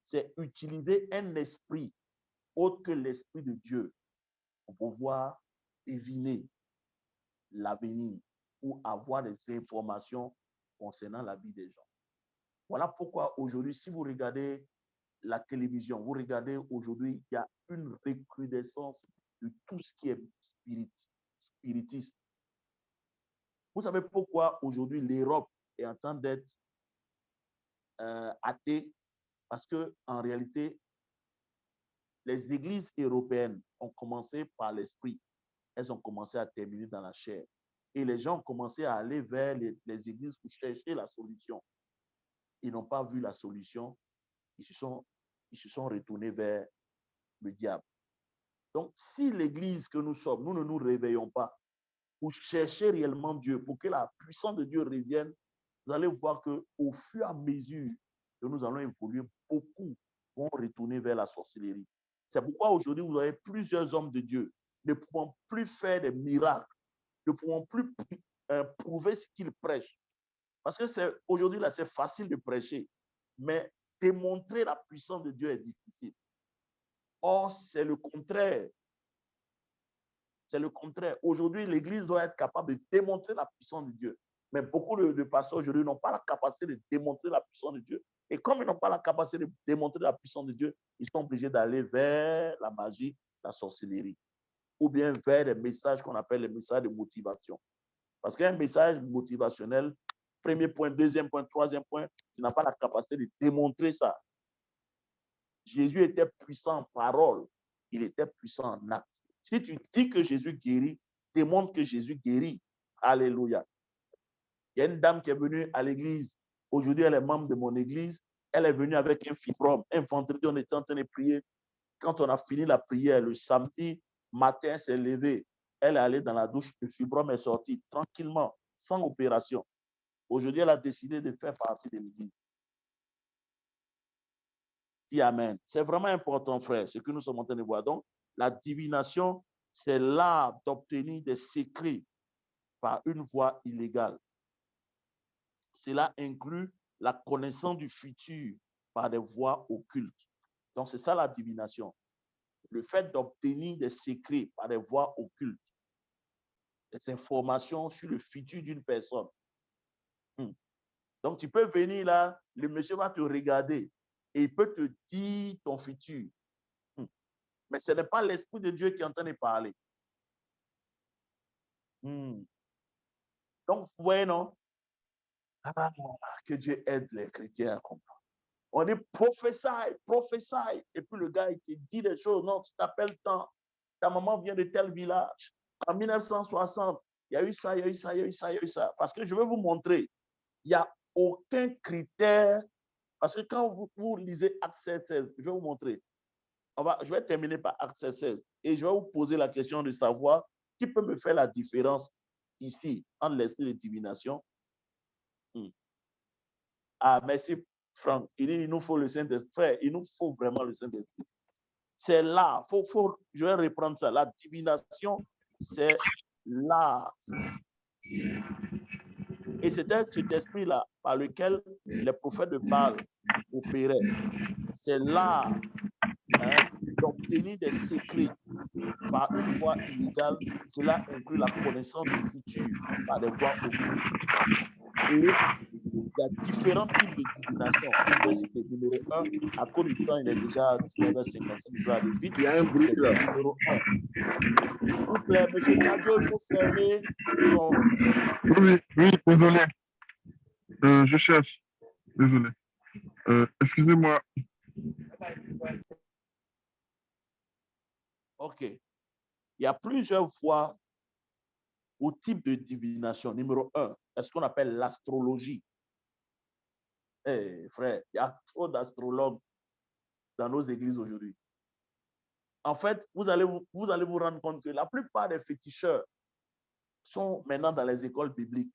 C'est utiliser un esprit autre que l'esprit de Dieu pour pouvoir deviner l'avenir ou avoir des informations concernant la vie des gens. Voilà pourquoi aujourd'hui, si vous regardez la télévision, vous regardez aujourd'hui, il y a une recrudescence de tout ce qui est spiritiste. Vous savez pourquoi aujourd'hui l'Europe est en train d'être athée? Parce qu'en réalité, les églises européennes ont commencé par l'esprit. Elles ont commencé à terminer dans la chair. Et les gens ont commencé à aller vers les églises pour chercher la solution. Ils n'ont pas vu la solution. Ils se sont retournés vers le diable. Donc, si l'église que nous sommes, nous ne nous réveillons pas pour chercher réellement Dieu, pour que la puissance de Dieu revienne, vous allez voir qu'au fur et à mesure que nous allons évoluer, beaucoup vont retourner vers la sorcellerie. C'est pourquoi aujourd'hui, vous avez plusieurs hommes de Dieu ne pouvant plus faire des miracles, ne pouvant plus prouver ce qu'ils prêchent. Parce que aujourd'hui, là, c'est facile de prêcher, mais démontrer la puissance de Dieu est difficile. Or, c'est le contraire. C'est le contraire. Aujourd'hui, l'Église doit être capable de démontrer la puissance de Dieu. Mais beaucoup de pasteurs aujourd'hui n'ont pas la capacité de démontrer la puissance de Dieu. Et comme ils n'ont pas la capacité de démontrer la puissance de Dieu, ils sont obligés d'aller vers la magie, la sorcellerie, ou bien vers des messages qu'on appelle les messages de motivation. Parce qu'un message motivationnel, premier point, deuxième point, troisième point, tu n'as pas la capacité de démontrer ça. Jésus était puissant en parole, il était puissant en acte. Si tu dis que Jésus guérit, démontre que Jésus guérit. Alléluia. Il y a une dame qui est venue à l'église. Aujourd'hui, elle est membre de mon église. Elle est venue avec un fibrome. Un vendredi, on était en train de prier. Quand on a fini la prière, le samedi matin, elle s'est levée. Elle est allée dans la douche. Le fibrome est sorti tranquillement, sans opération. Aujourd'hui, elle a décidé de faire partie de l'église. Dis amen. C'est vraiment important, frère, ce que nous sommes en train de voir. Donc, la divination, c'est l'art d'obtenir des secrets par une voie illégale. Cela inclut la connaissance du futur par des voies occultes. Donc, c'est ça la divination. Le fait d'obtenir des secrets par des voies occultes, des informations sur le futur d'une personne. Donc, tu peux venir là, le monsieur va te regarder et il peut te dire ton futur. Mais ce n'est pas l'Esprit de Dieu qui est en train de parler. Donc, vous voyez, non? Que Dieu aide les chrétiens à comprendre. On dit prophétie, prophétie. Et puis le gars, il te dit des choses. Non, tu t'appelles tant. Ta maman vient de tel village. En 1960, il y a eu ça, il y a eu ça, il y a eu ça, il y a eu ça. Parce que je vais vous montrer, il n'y a aucun critère. Parce que quand vous lisez Acte 16, je vais vous montrer. Je vais terminer par Acte 16 et je vais vous poser la question de savoir qui peut me faire la différence ici entre l'esprit de divination. Ah, merci Franck. Il dit il nous faut le Saint-Esprit. Il nous faut vraiment le Saint-Esprit. C'est là, je vais reprendre ça. La divination, c'est là. Et c'était cet esprit-là par lequel les prophètes de Baal opéraient. C'est là d'obtenir des secrets par une voie illégale. Cela inclut la connaissance du futur par des voies occultes. Et il y a différents types de divination. Je vais citer numéro 1. À cause du temps, il est déjà 19h55. Je vais aller vite. Il y a un bruit là. Numéro 1. S'il vous plaît, monsieur Cadio, il faut fermer ton... Oui, désolé. Je cherche. Désolé. Excusez-moi. OK. Il y a plusieurs voies au type de divination. Numéro 1, est ce qu'on appelle l'astrologie. Frère, il y a trop d'astrologues dans nos églises aujourd'hui. En fait, vous allez vous rendre compte que la plupart des féticheurs sont maintenant dans les écoles bibliques.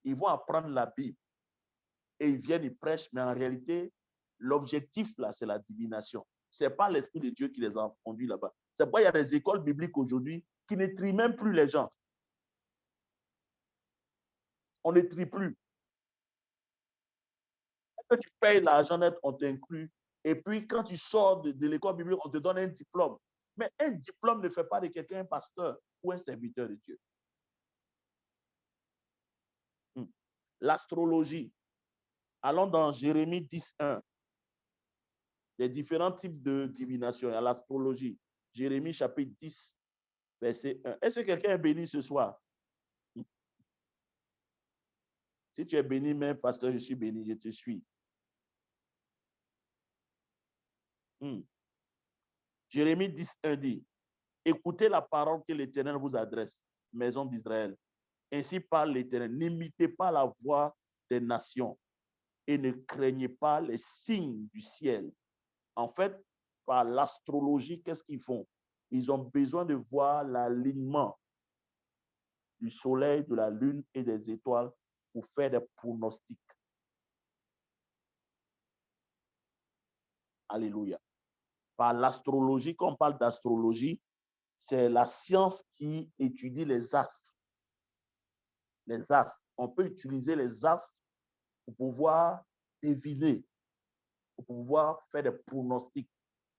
Ils vont apprendre la Bible et ils viennent, ils prêchent, mais en réalité, l'objectif là, c'est la divination. Ce n'est pas l'Esprit de Dieu qui les a conduits là-bas. C'est pourquoi il y a des écoles bibliques aujourd'hui qui ne trient même plus les gens. On ne trie plus. Quand tu payes l'argent net, on t'inclut. Et puis, quand tu sors de l'école biblique, on te donne un diplôme. Mais un diplôme ne fait pas de quelqu'un un pasteur ou un serviteur de Dieu. L'astrologie. Allons dans Jérémie 10:1. Les différents types de divination. Il y a l'astrologie. Jérémie chapitre 10, verset 1. Est-ce que quelqu'un est béni ce soir? Si tu es béni, mais pasteur, je suis béni, je te suis. Jérémie 10:1 dit, écoutez la parole que l'Éternel vous adresse, maison d'Israël. Ainsi parle l'Éternel, n'imitez pas la voix des nations et ne craignez pas les signes du ciel. En fait, par l'astrologie, qu'est-ce qu'ils font? Ils ont besoin de voir l'alignement du soleil, de la lune et des étoiles pour faire des pronostics. Alléluia. Par l'astrologie, quand on parle d'astrologie, c'est la science qui étudie les astres. Les astres. On peut utiliser les astres pour pouvoir deviner, pour pouvoir faire des pronostics.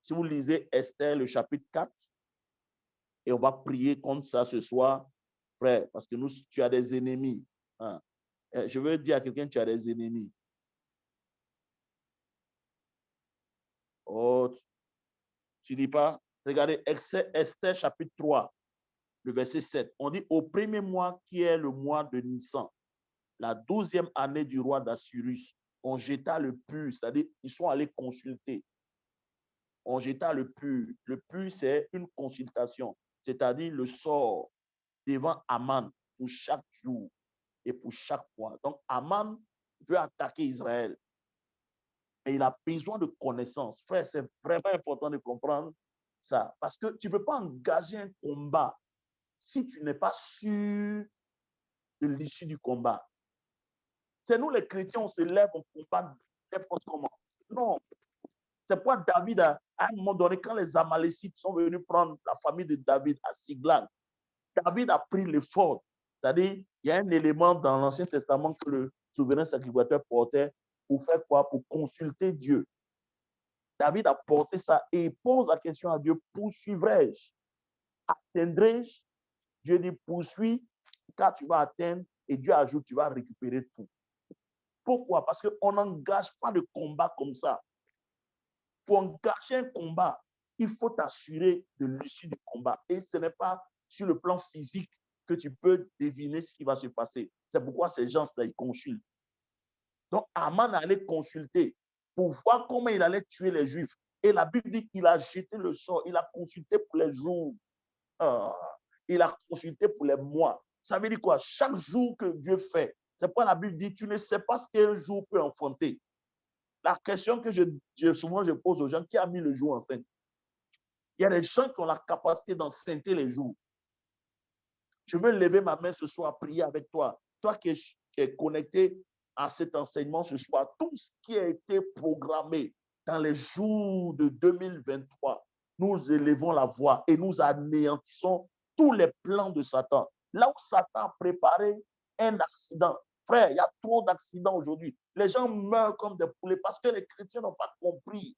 Si vous lisez Esther, le chapitre 4, et on va prier contre ça ce soir, frère, parce que tu as des ennemis. Hein. Je veux dire à quelqu'un, tu as des ennemis. Oh, tu dis pas? Regardez, Esther chapitre 3, le verset 7. On dit, au premier mois qui est le mois de Nissan, la 12e année du roi d'Assyrus, on jeta le pur, c'est-à-dire ils sont allés consulter. On jeta le pur. Le pur, c'est une consultation, c'est-à-dire le sort devant Aman pour chaque jour et pour chaque mois. Donc, Aman veut attaquer Israël. Et il a besoin de connaissances. Frère, c'est vraiment important de comprendre ça. Parce que tu ne peux pas engager un combat si tu n'es pas sûr de l'issue du combat. C'est nous les chrétiens, on se lève, on combat n'importe comment. Non. C'est pourquoi David, à un moment donné, quand les Amalécites sont venus prendre la famille de David à Siglag, David a pris l'effort. C'est-à-dire, il y a un élément dans l'Ancien Testament que le souverain sacrificateur portait pour faire quoi? Pour consulter Dieu. David a porté ça et il pose la question à Dieu, poursuivrai-je? Atteindrai-je? Dieu dit, poursuis, car tu vas atteindre, et Dieu ajoute, tu vas récupérer tout. Pourquoi? Parce qu'on n'engage pas de combat comme ça. Pour engager un combat, il faut t'assurer de l'issue du combat. Et ce n'est pas sur le plan physique que tu peux deviner ce qui va se passer. C'est pourquoi ces gens-là, ils consultent. Donc, Aman allait consulter pour voir comment il allait tuer les Juifs. Et la Bible dit qu'il a jeté le sort, il a consulté pour les jours, il a consulté pour les mois. Ça veut dire quoi? Chaque jour que Dieu fait, c'est pourquoi la Bible dit, tu ne sais pas ce qu'un jour peut enfanter. La question que souvent je pose aux gens, qui a mis le jour enceinte? Il y a des gens qui ont la capacité d'enceinte les jours. Je veux lever ma main ce soir, prier avec toi. Toi qui es connecté à cet enseignement ce soir, tout ce qui a été programmé dans les jours de 2023, nous élevons la voix et nous anéantissons tous les plans de Satan. Là où Satan a préparé un accident, frère, il y a trop d'accidents aujourd'hui. Les gens meurent comme des poulets parce que les chrétiens n'ont pas compris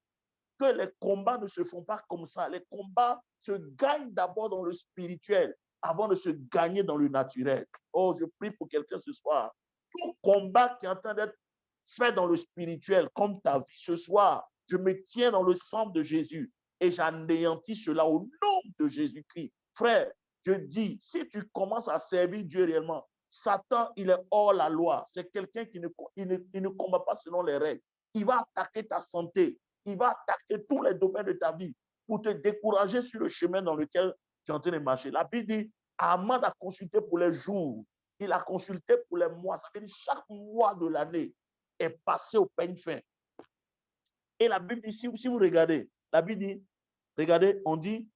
que les combats ne se font pas comme ça. Les combats se gagnent d'abord dans le spirituel avant de se gagner dans le naturel. Oh, je prie pour quelqu'un ce soir. Tout combat qui est en train d'être fait dans le spirituel, comme ta vie ce soir, je me tiens dans le sang de Jésus et j'anéantis cela au nom de Jésus-Christ. Frère, je dis, si tu commences à servir Dieu réellement, Satan, il est hors la loi. C'est quelqu'un qui ne combat pas selon les règles. Il va attaquer ta santé. Il va attaquer tous les domaines de ta vie pour te décourager sur le chemin dans lequel tu es en train de marcher. La Bible dit, Aman a consulté pour les jours, il a consulté pour les mois. Ça veut dire chaque mois de l'année est passé au peigne fin. Et la Bible dit, si vous regardez, la Bible dit, regardez, on dit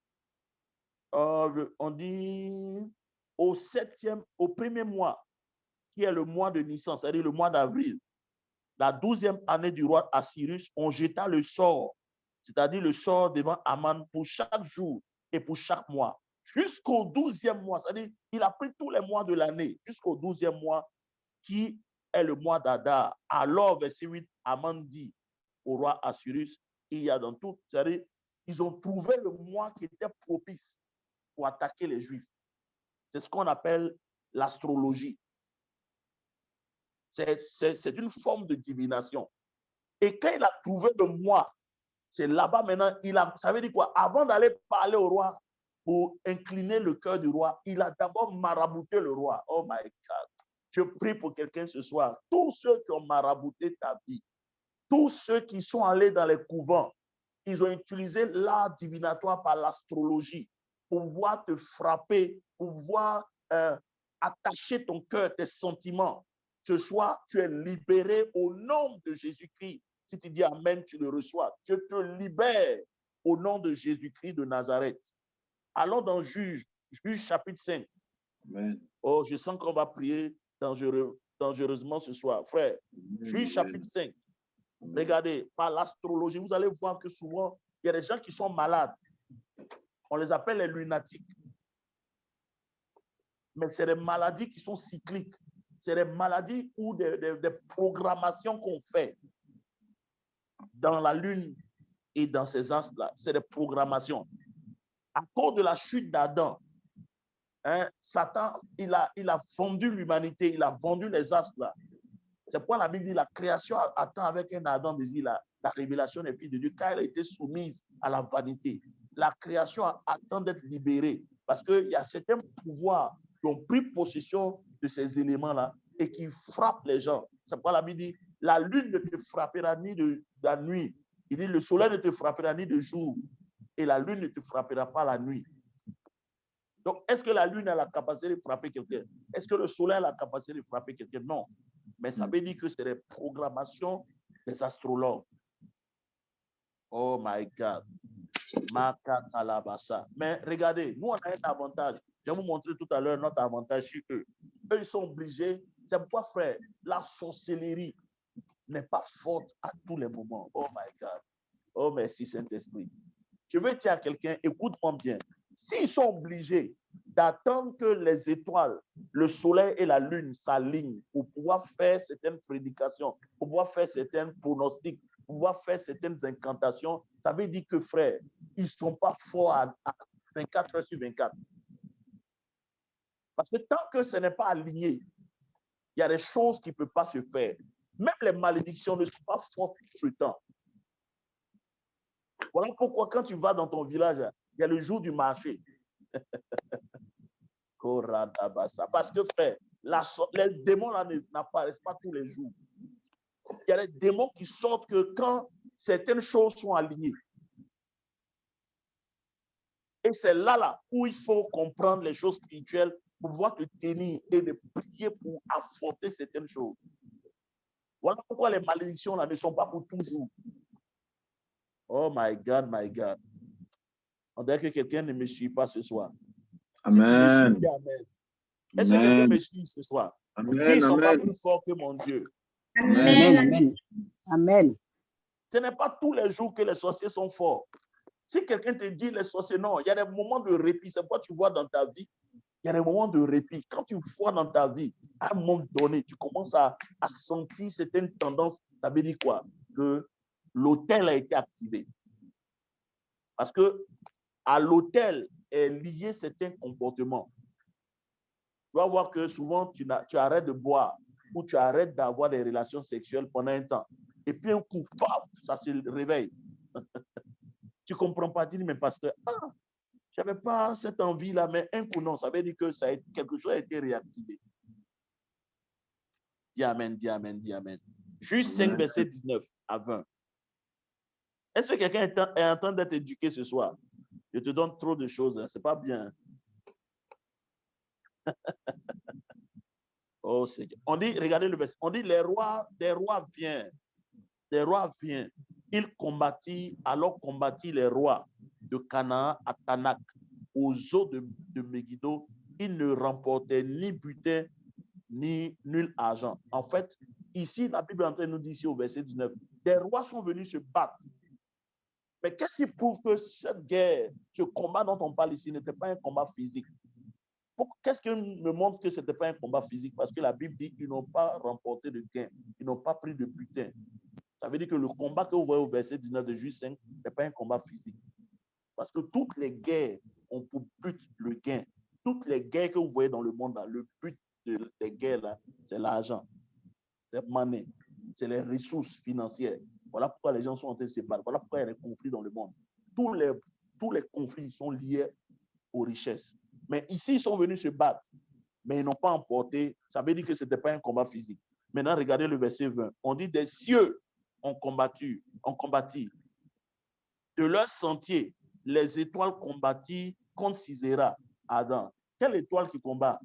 au premier mois, qui est le mois de Nissan, c'est-à-dire le mois d'avril, la 12e année du roi Assyrus, on jeta le sort, c'est-à-dire le sort devant Aman pour chaque jour et pour chaque mois, jusqu'au 12e mois, c'est-à-dire il a pris tous les mois de l'année, jusqu'au 12e mois, qui est le mois d'Adar. Alors, verset 8, Aman dit au roi Assyrus, il y a dans tout, c'est-à-dire, ils ont trouvé le mois qui était propice pour attaquer les Juifs. C'est ce qu'on appelle l'astrologie. C'est une forme de divination. Et quand il a trouvé le mois, c'est là-bas maintenant, ça veut dire quoi? Avant d'aller parler au roi pour incliner le cœur du roi, il a d'abord marabouté le roi. Oh my God. Je prie pour quelqu'un ce soir. Tous ceux qui ont marabouté ta vie, tous ceux qui sont allés dans les couvents, ils ont utilisé l'art divinatoire par l'astrologie pour pouvoir te frapper, pour pouvoir attacher ton cœur, tes sentiments. Ce soir, tu es libéré au nom de Jésus-Christ. Si tu dis Amen, tu le reçois. Je te libère au nom de Jésus-Christ de Nazareth. Allons dans Juge chapitre 5. Amen. Oh, je sens qu'on va prier dangereusement ce soir. Frère, Juge chapitre 5. Regardez, par l'astrologie, vous allez voir que souvent, il y a des gens qui sont malades. On les appelle les lunatiques. Mais c'est des maladies qui sont cycliques. C'est des maladies ou des programmations qu'on fait dans la lune et dans ces astres-là. C'est des programmations. À cause de la chute d'Adam, hein, Satan, il a vendu l'humanité, il a vendu les astres-là. C'est pourquoi la Bible dit la création attend avec un ardent désir la révélation des fils de Dieu, car elle a été soumise à la vanité. La création attend d'être libérée parce qu'il y a certains pouvoirs qui ont pris possession de ces éléments-là et qui frappent les gens. C'est pourquoi la Bible dit la lune ne te frappera ni de la nuit. Il dit le soleil ne te frappera ni de jour et la lune ne te frappera pas la nuit. Donc, est-ce que la lune a la capacité de frapper quelqu'un? Est-ce que le soleil a la capacité de frapper quelqu'un? Non. Mais ça veut dire que c'est des programmations des astrologues. Oh my God. Mais regardez, nous, on a un avantage. Je vais vous montrer tout à l'heure notre avantage sur eux. Eux, ils sont obligés. C'est pourquoi, frère, la sorcellerie n'est pas forte à tous les moments. Oh my God. Oh, merci, Saint-Esprit. Je veux dire à quelqu'un, écoute-moi bien. S'ils sont obligés d'attendre que les étoiles, le soleil et la lune s'alignent pour pouvoir faire certaines prédications, pour pouvoir faire certains pronostics, pour pouvoir faire certaines incantations, ça veut dire que, frère, ils ne sont pas forts à 24 heures sur 24. Parce que tant que ce n'est pas aligné, il y a des choses qui ne peuvent pas se faire. Même les malédictions ne sont pas fortes tout le temps. Voilà pourquoi quand tu vas dans ton village, il y a le jour du marché. Parce que, frère, les démons là n'apparaissent pas tous les jours. Il y a des démons qui sortent que quand certaines choses sont alignées. Et c'est là où il faut comprendre les choses spirituelles pour pouvoir te tenir et de prier pour affronter certaines choses. Voilà pourquoi les malédictions là ne sont pas pour toujours. Oh my God, my God. On dirait que quelqu'un ne me suit pas ce soir. Amen. Si tu me suis, dis amen. Est-ce que quelqu'un me suit ce soir? Amen. Ils ne sont pas plus forts que mon Dieu. Amen. Amen. Amen. Ce n'est pas tous les jours que les sorciers sont forts. Si quelqu'un te dit les sorciers, non, il y a des moments de répit. C'est quoi tu vois dans ta vie? Il y a des moments de répit. Quand tu vois dans ta vie, à un moment donné, tu commences à sentir certaines tendances. Ça veut dire quoi? Que l'autel a été activé. Parce que à l'autel est lié certains comportements. Tu vas voir que souvent, tu arrêtes de boire ou tu arrêtes d'avoir des relations sexuelles pendant un temps. Et puis un coup, paf, ça se réveille. Tu ne comprends pas, tu dis, mais parce que je n'avais pas cette envie-là, mais un coup, non, ça veut dire que quelque chose a été réactivé. Dis amen, dis amen, dis amen. Juste 5 versets 19 à 20. Est-ce que quelqu'un est en train d'être éduqué ce soir? Je te donne trop de choses, hein, ce n'est pas bien. Oh, Seigneur. On dit, regardez le verset, on dit, des rois viennent. Les rois viennent. Il combattit, alors combattit les rois de Canaan à Tanak, aux eaux de Megiddo. Il ne remportait ni butin, ni nul argent. En fait, ici, la Bible est en train de nous dire ici au verset 19, des rois sont venus se battre. Mais qu'est-ce qui prouve que cette guerre, ce combat dont on parle ici, n'était pas un combat physique? Qu'est-ce qui me montre que ce n'était pas un combat physique? Parce que la Bible dit qu'ils n'ont pas remporté de gain, ils n'ont pas pris de butin. Ça veut dire que le combat que vous voyez au verset 19 de Juge 5 n'est pas un combat physique. Parce que toutes les guerres ont pour but le gain. Toutes les guerres que vous voyez dans le monde, là, le but des guerres, là, c'est l'argent, c'est monnaie, c'est les ressources financières. Voilà pourquoi les gens sont en train de se battre. Voilà pourquoi il y a des conflits dans le monde. Tous les conflits sont liés aux richesses. Mais ici, ils sont venus se battre, mais ils n'ont pas emporté. Ça veut dire que ce n'était pas un combat physique. Maintenant, regardez le verset 20. On dit des cieux ont combattu. De leur sentier, les étoiles combattirent contre Sisera, Adam. Quelle étoile qui combat?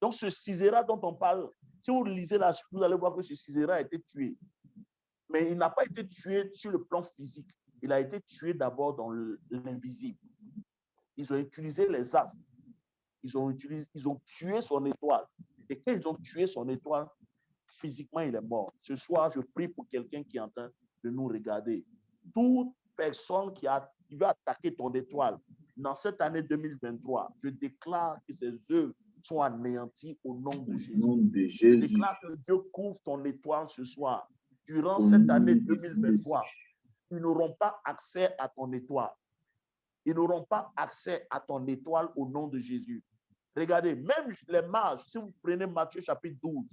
Donc, ce Sisera dont on parle, si vous lisez la suite, vous allez voir que ce Sisera a été tué. Mais il n'a pas été tué sur le plan physique. Il a été tué d'abord dans l'invisible. Ils ont utilisé les astres. Ils ont tué son étoile. Et quand ils ont tué son étoile, physiquement, il est mort. Ce soir, je prie pour quelqu'un qui est en train de nous regarder. Toute personne qui veut attaquer ton étoile dans cette année 2023, je déclare que ses œuvres sont anéanties au nom de Jésus. Je déclare que Dieu couvre ton étoile ce soir. Durant cette année 2023, ils n'auront pas accès à ton étoile. Ils n'auront pas accès à ton étoile au nom de Jésus. Regardez, même les mages, si vous prenez Matthieu chapitre 12,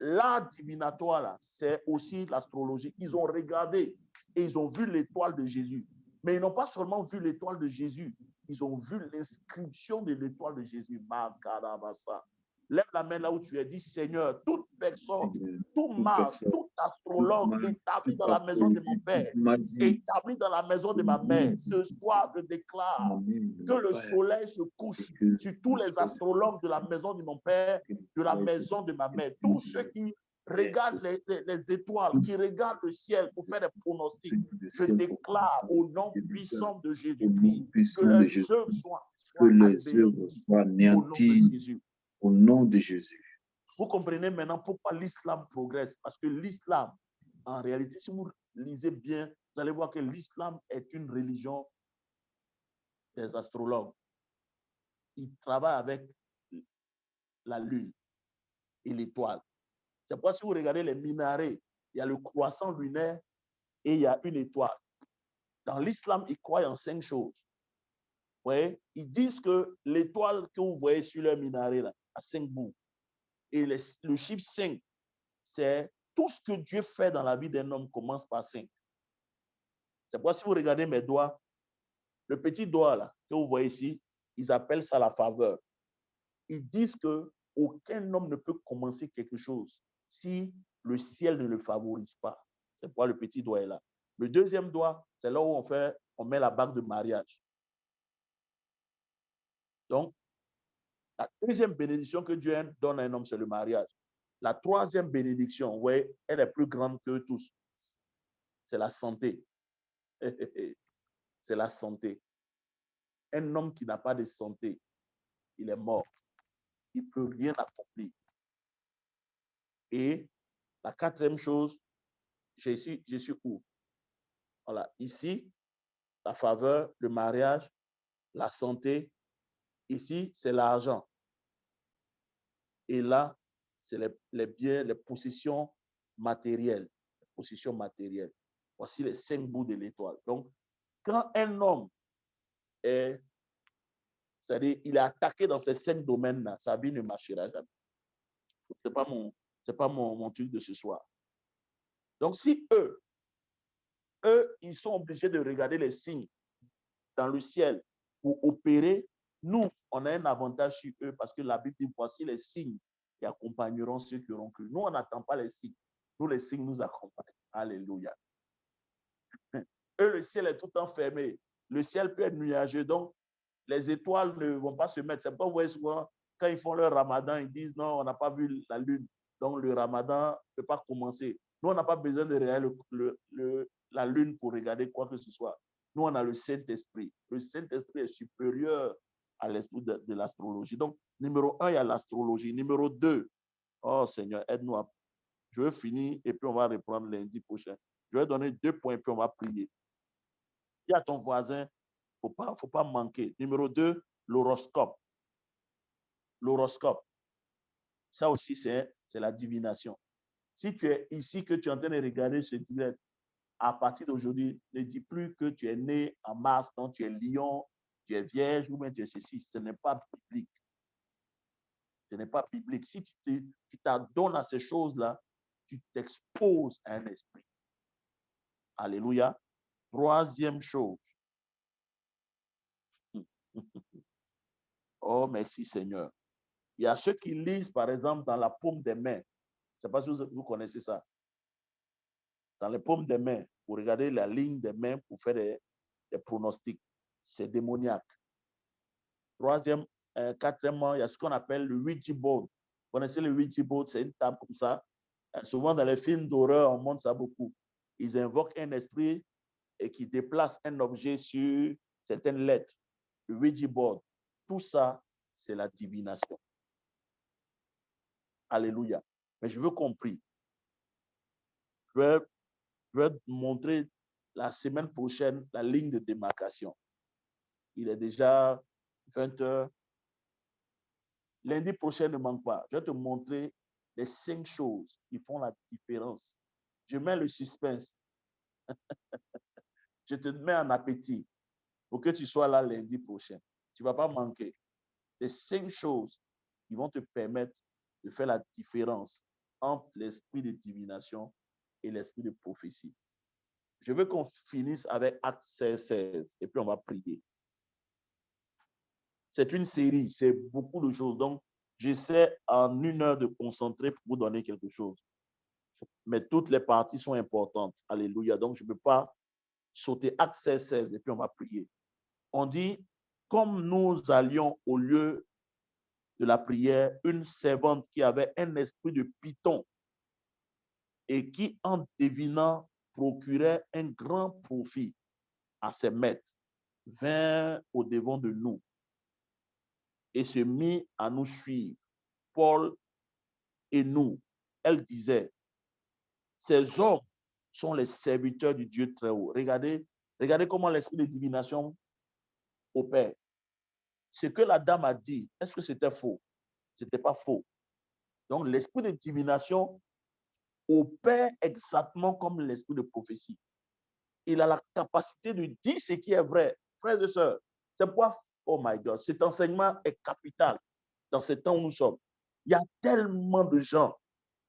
l'art divinatoire, c'est aussi l'astrologie. Ils ont regardé et ils ont vu l'étoile de Jésus. Mais ils n'ont pas seulement vu l'étoile de Jésus, ils ont vu l'inscription de l'étoile de Jésus. Lève la main là où tu es, dis Seigneur, toute personne, tout mage, tout astrologue établi dans la maison de mon père, établi dans la maison de ma mère, ce soir je déclare que le soleil se couche sur tous les astrologues de la maison de mon père, de la maison de ma mère, tous ceux qui regardent les étoiles, qui regardent le ciel pour faire des pronostics. Je déclare au nom puissant de Jésus-Christ que les œuvres soient anéanties au nom de Jésus. Vous comprenez maintenant pourquoi l'islam progresse. Parce que l'islam, en réalité, si vous lisez bien, vous allez voir que l'islam est une religion des astrologues. Ils travaillent avec la lune et l'étoile. C'est pourquoi si vous regardez les minarets, il y a le croissant lunaire et il y a une étoile. Dans l'islam, ils croient en 5 choses. Ouais, ils disent que l'étoile que vous voyez sur le minaret là, a 5 bouts. Et le chiffre 5, c'est tout ce que Dieu fait dans la vie d'un homme commence par 5. C'est pourquoi si vous regardez mes doigts, le petit doigt là, que vous voyez ici, ils appellent ça la faveur. Ils disent que aucun homme ne peut commencer quelque chose si le ciel ne le favorise pas. C'est pourquoi le petit doigt est là. Le deuxième doigt, c'est là où on met la bague de mariage. Donc, la deuxième bénédiction que Dieu donne à un homme, c'est le mariage. La troisième bénédiction, ouais, elle est plus grande que tous. C'est la santé. C'est la santé. Un homme qui n'a pas de santé, il est mort. Il ne peut rien accomplir. Et la quatrième chose, je suis où? Voilà, ici, la faveur, le mariage, la santé. Ici, c'est l'argent. Et là, c'est les biens, les possessions matérielles. Les possessions matérielles. Voici les 5 bouts de l'étoile. Donc, quand un homme est, c'est-à-dire, il est attaqué dans ces 5 domaines-là, sa vie ne marchera jamais. Ce n'est pas mon truc de ce soir. Donc, si eux, ils sont obligés de regarder les signes dans le ciel pour opérer, nous, on a un avantage sur eux parce que la Bible dit, voici les signes qui accompagneront ceux qui auront cru. Nous, on n'attend pas les signes. Nous, les signes nous accompagnent. Alléluia. Eux, le ciel est tout le temps fermé. Le ciel peut être nuageux. Donc, les étoiles ne vont pas se mettre. C'est pas, vous voyez souvent, quand ils font leur ramadan, ils disent non, on n'a pas vu la lune. Donc, le ramadan ne peut pas commencer. Nous, on n'a pas besoin de regarder la lune pour regarder quoi que ce soit. Nous, on a le Saint-Esprit. Le Saint-Esprit est supérieur à l'esprit de l'astrologie. Donc, numéro 1, il y a l'astrologie. Numéro 2, oh Seigneur, aide-nous à... Je vais finir et puis on va reprendre lundi prochain. Je vais donner 2 points et puis on va prier. Dis à ton voisin, il ne faut pas manquer. Numéro 2, l'horoscope. L'horoscope. Ça aussi, c'est la divination. Si tu es ici, que tu es en train de regarder ce direct, à partir d'aujourd'hui, ne dis plus que tu es né en mars, non, tu es lion, tu es vierge, ou bien tu es ceci. Ce n'est pas biblique. Ce n'est pas biblique. Si tu t'adonnes à ces choses-là, tu t'exposes à un esprit. Alléluia. Troisième chose. Oh, merci Seigneur. Il y a ceux qui lisent, par exemple, dans la paume des mains. Je ne sais pas si vous connaissez ça. Dans les paumes des mains, vous regardez la ligne des mains pour faire des pronostics. C'est démoniaque. Quatrièmement, il y a ce qu'on appelle le Ouija board. Vous connaissez le Ouija board? C'est une table comme ça. Souvent, dans les films d'horreur, on montre ça beaucoup. Ils invoquent un esprit et qui déplace un objet sur certaines lettres. Le Ouija board. Tout ça, c'est la divination. Alléluia. Mais je veux compris. Je vais montrer la semaine prochaine la ligne de démarcation. Il est déjà 20 heures. Lundi prochain, ne manque pas. Je vais te montrer les 5 choses qui font la différence. Je mets le suspense. Je te mets en appétit pour que tu sois là lundi prochain. Tu ne vas pas manquer. Les 5 choses qui vont te permettre de faire la différence entre l'esprit de divination et l'esprit de prophétie. Je veux qu'on finisse avec Acte 16 et puis on va prier. C'est une série, c'est beaucoup de choses. Donc, j'essaie en 1 heure de concentrer pour vous donner quelque chose. Mais toutes les parties sont importantes. Alléluia. Donc, je ne peux pas sauter Acte 16 et puis on va prier. On dit, comme nous allions au lieu de la prière, une servante qui avait un esprit de python et qui, en devinant, procurait un grand profit à ses maîtres, vint au-devant de nous et se mit à nous suivre. Paul et nous, elle disait, ces hommes sont les serviteurs du Dieu très haut. Regardez comment l'esprit de divination opère. Ce que la dame a dit, est-ce que c'était faux? Ce n'était pas faux. Donc, l'esprit de divination opère exactement comme l'esprit de prophétie. Il a la capacité de dire ce qui est vrai. Frères et sœurs, c'est pourquoi, oh my God, cet enseignement est capital dans ce temps où nous sommes. Il y a tellement de gens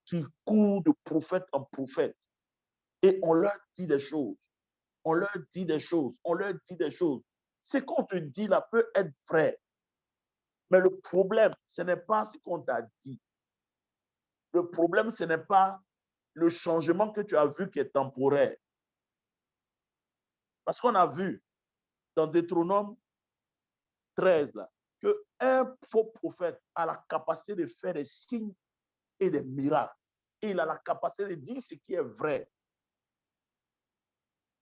qui courent de prophète en prophète et on leur dit des choses. On leur dit des choses. On leur dit des choses. Ce qu'on te dit là peut être vrai. Mais le problème, ce n'est pas ce qu'on t'a dit. Le problème, ce n'est pas le changement que tu as vu qui est temporaire. Parce qu'on a vu dans Deutéronome 13, là, qu'un faux prophète a la capacité de faire des signes et des miracles. Et il a la capacité de dire ce qui est vrai.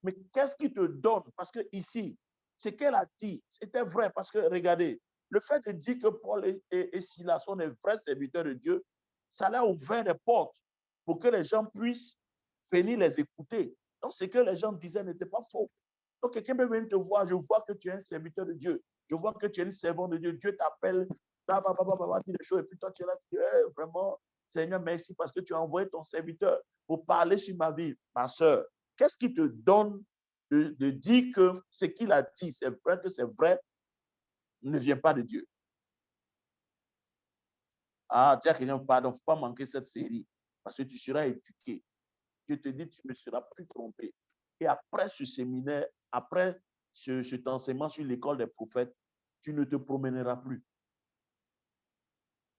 Mais qu'est-ce qui te donne? Parce que ici, ce qu'elle a dit, c'était vrai. Parce que regardez, le fait de dire que Paul et Silas sont des vrais serviteurs de Dieu, ça leur a ouvert des portes pour que les gens puissent venir les écouter. Donc, ce que les gens disaient n'était pas faux. Donc, quelqu'un peut venir te voir, je vois que tu es un serviteur de Dieu. Je vois que tu es une servante de Dieu. Dieu t'appelle, dit des choses, et puis toi, tu es là, tu dis, hey, vraiment, Seigneur, merci parce que tu as envoyé ton serviteur pour parler sur ma vie. Ma soeur, qu'est-ce qui te donne de dire que ce qu'il a dit, c'est vrai que c'est vrai, ne vient pas de Dieu? Ah, tiens, quelqu'un, pardon, il ne faut pas manquer cette série parce que tu seras éduqué. Je te dis, tu ne seras plus trompé. Et après ce séminaire, après cet enseignement sur l'école des prophètes, tu ne te promèneras plus.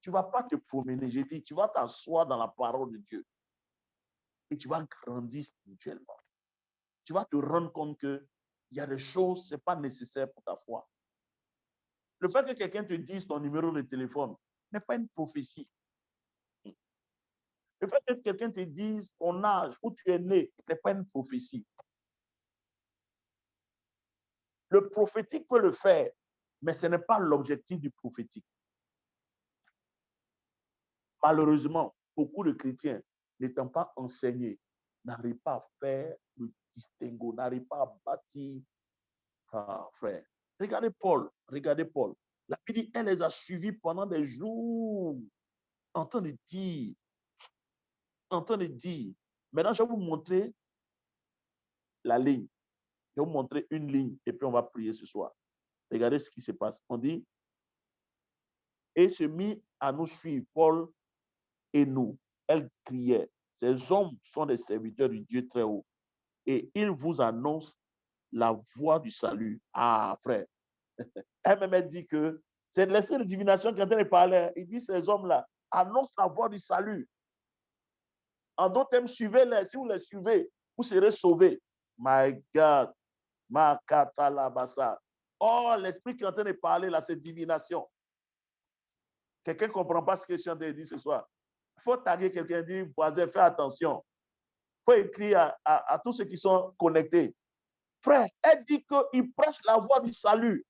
Tu ne vas pas te promener. J'ai dit, tu vas t'asseoir dans la parole de Dieu et tu vas grandir spirituellement. Tu vas te rendre compte qu'il y a des choses, ce n'est pas nécessaire pour ta foi. Le fait que quelqu'un te dise ton numéro de téléphone n'est pas une prophétie. Le fait que quelqu'un te dise ton âge, où tu es né, n'est pas une prophétie. Le prophétique peut le faire, mais ce n'est pas l'objectif du prophétique. Malheureusement, beaucoup de chrétiens, n'étant pas enseignés, n'arrivent pas à faire le distinguo, n'arrivent pas à bâtir. Ah, frère, regardez Paul. La Bible dit, elle les a suivis pendant des jours, en train de dire. Maintenant, je vais vous montrer la ligne. Je vais vous montrer une ligne et puis on va prier ce soir. Regardez ce qui se passe. On dit, et se mit à nous suivre, Paul et nous. Elle criait, ces hommes sont des serviteurs du Dieu très haut et ils vous annoncent la voie du salut. Ah, frère. Elle dit que c'est l'esprit de divination qui est en train de parler. Il dit, ces hommes-là annoncent la voie du salut. En d'autres termes, suivez-les. Si vous les suivez, vous serez sauvés. My God. Oh, l'esprit qui est en train de parler là, c'est divination. Quelqu'un ne comprend pas ce que je suis en train de dire ce soir. Il faut taguer quelqu'un et dire, voisin, fais attention. Il faut écrire à tous ceux qui sont connectés. Frère, elle dit qu'il prêche la voie du salut.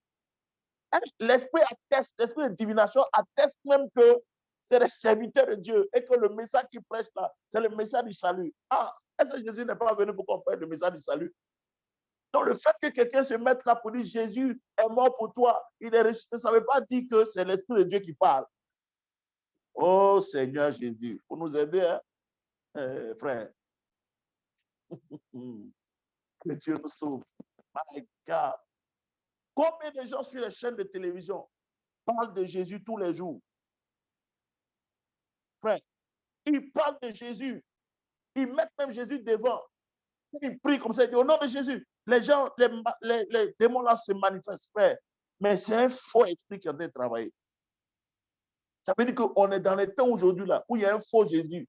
L'esprit atteste, l'esprit de divination atteste même que c'est le serviteur de Dieu et que le message qu'il prêche là, c'est le message du salut. Ah, est-ce que Jésus n'est pas venu pour qu'on prêche le message du salut? Donc, le fait que quelqu'un se mette là pour dire Jésus est mort pour toi, il est ressuscité, ça ne veut pas dire que c'est l'Esprit de Dieu qui parle. Oh Seigneur Jésus, il faut nous aider, hein, frère. Que Dieu nous sauve. My God. Combien de gens sur les chaînes de télévision parlent de Jésus tous les jours? Frère, ils parlent de Jésus. Ils mettent même Jésus devant. Ils prient comme ça, ils disent au nom de Jésus. Les gens, les démons là se manifestent, frère. Mais c'est un faux esprit qui est en train de travailler. Ça veut dire qu'on est dans les temps aujourd'hui là où il y a un faux Jésus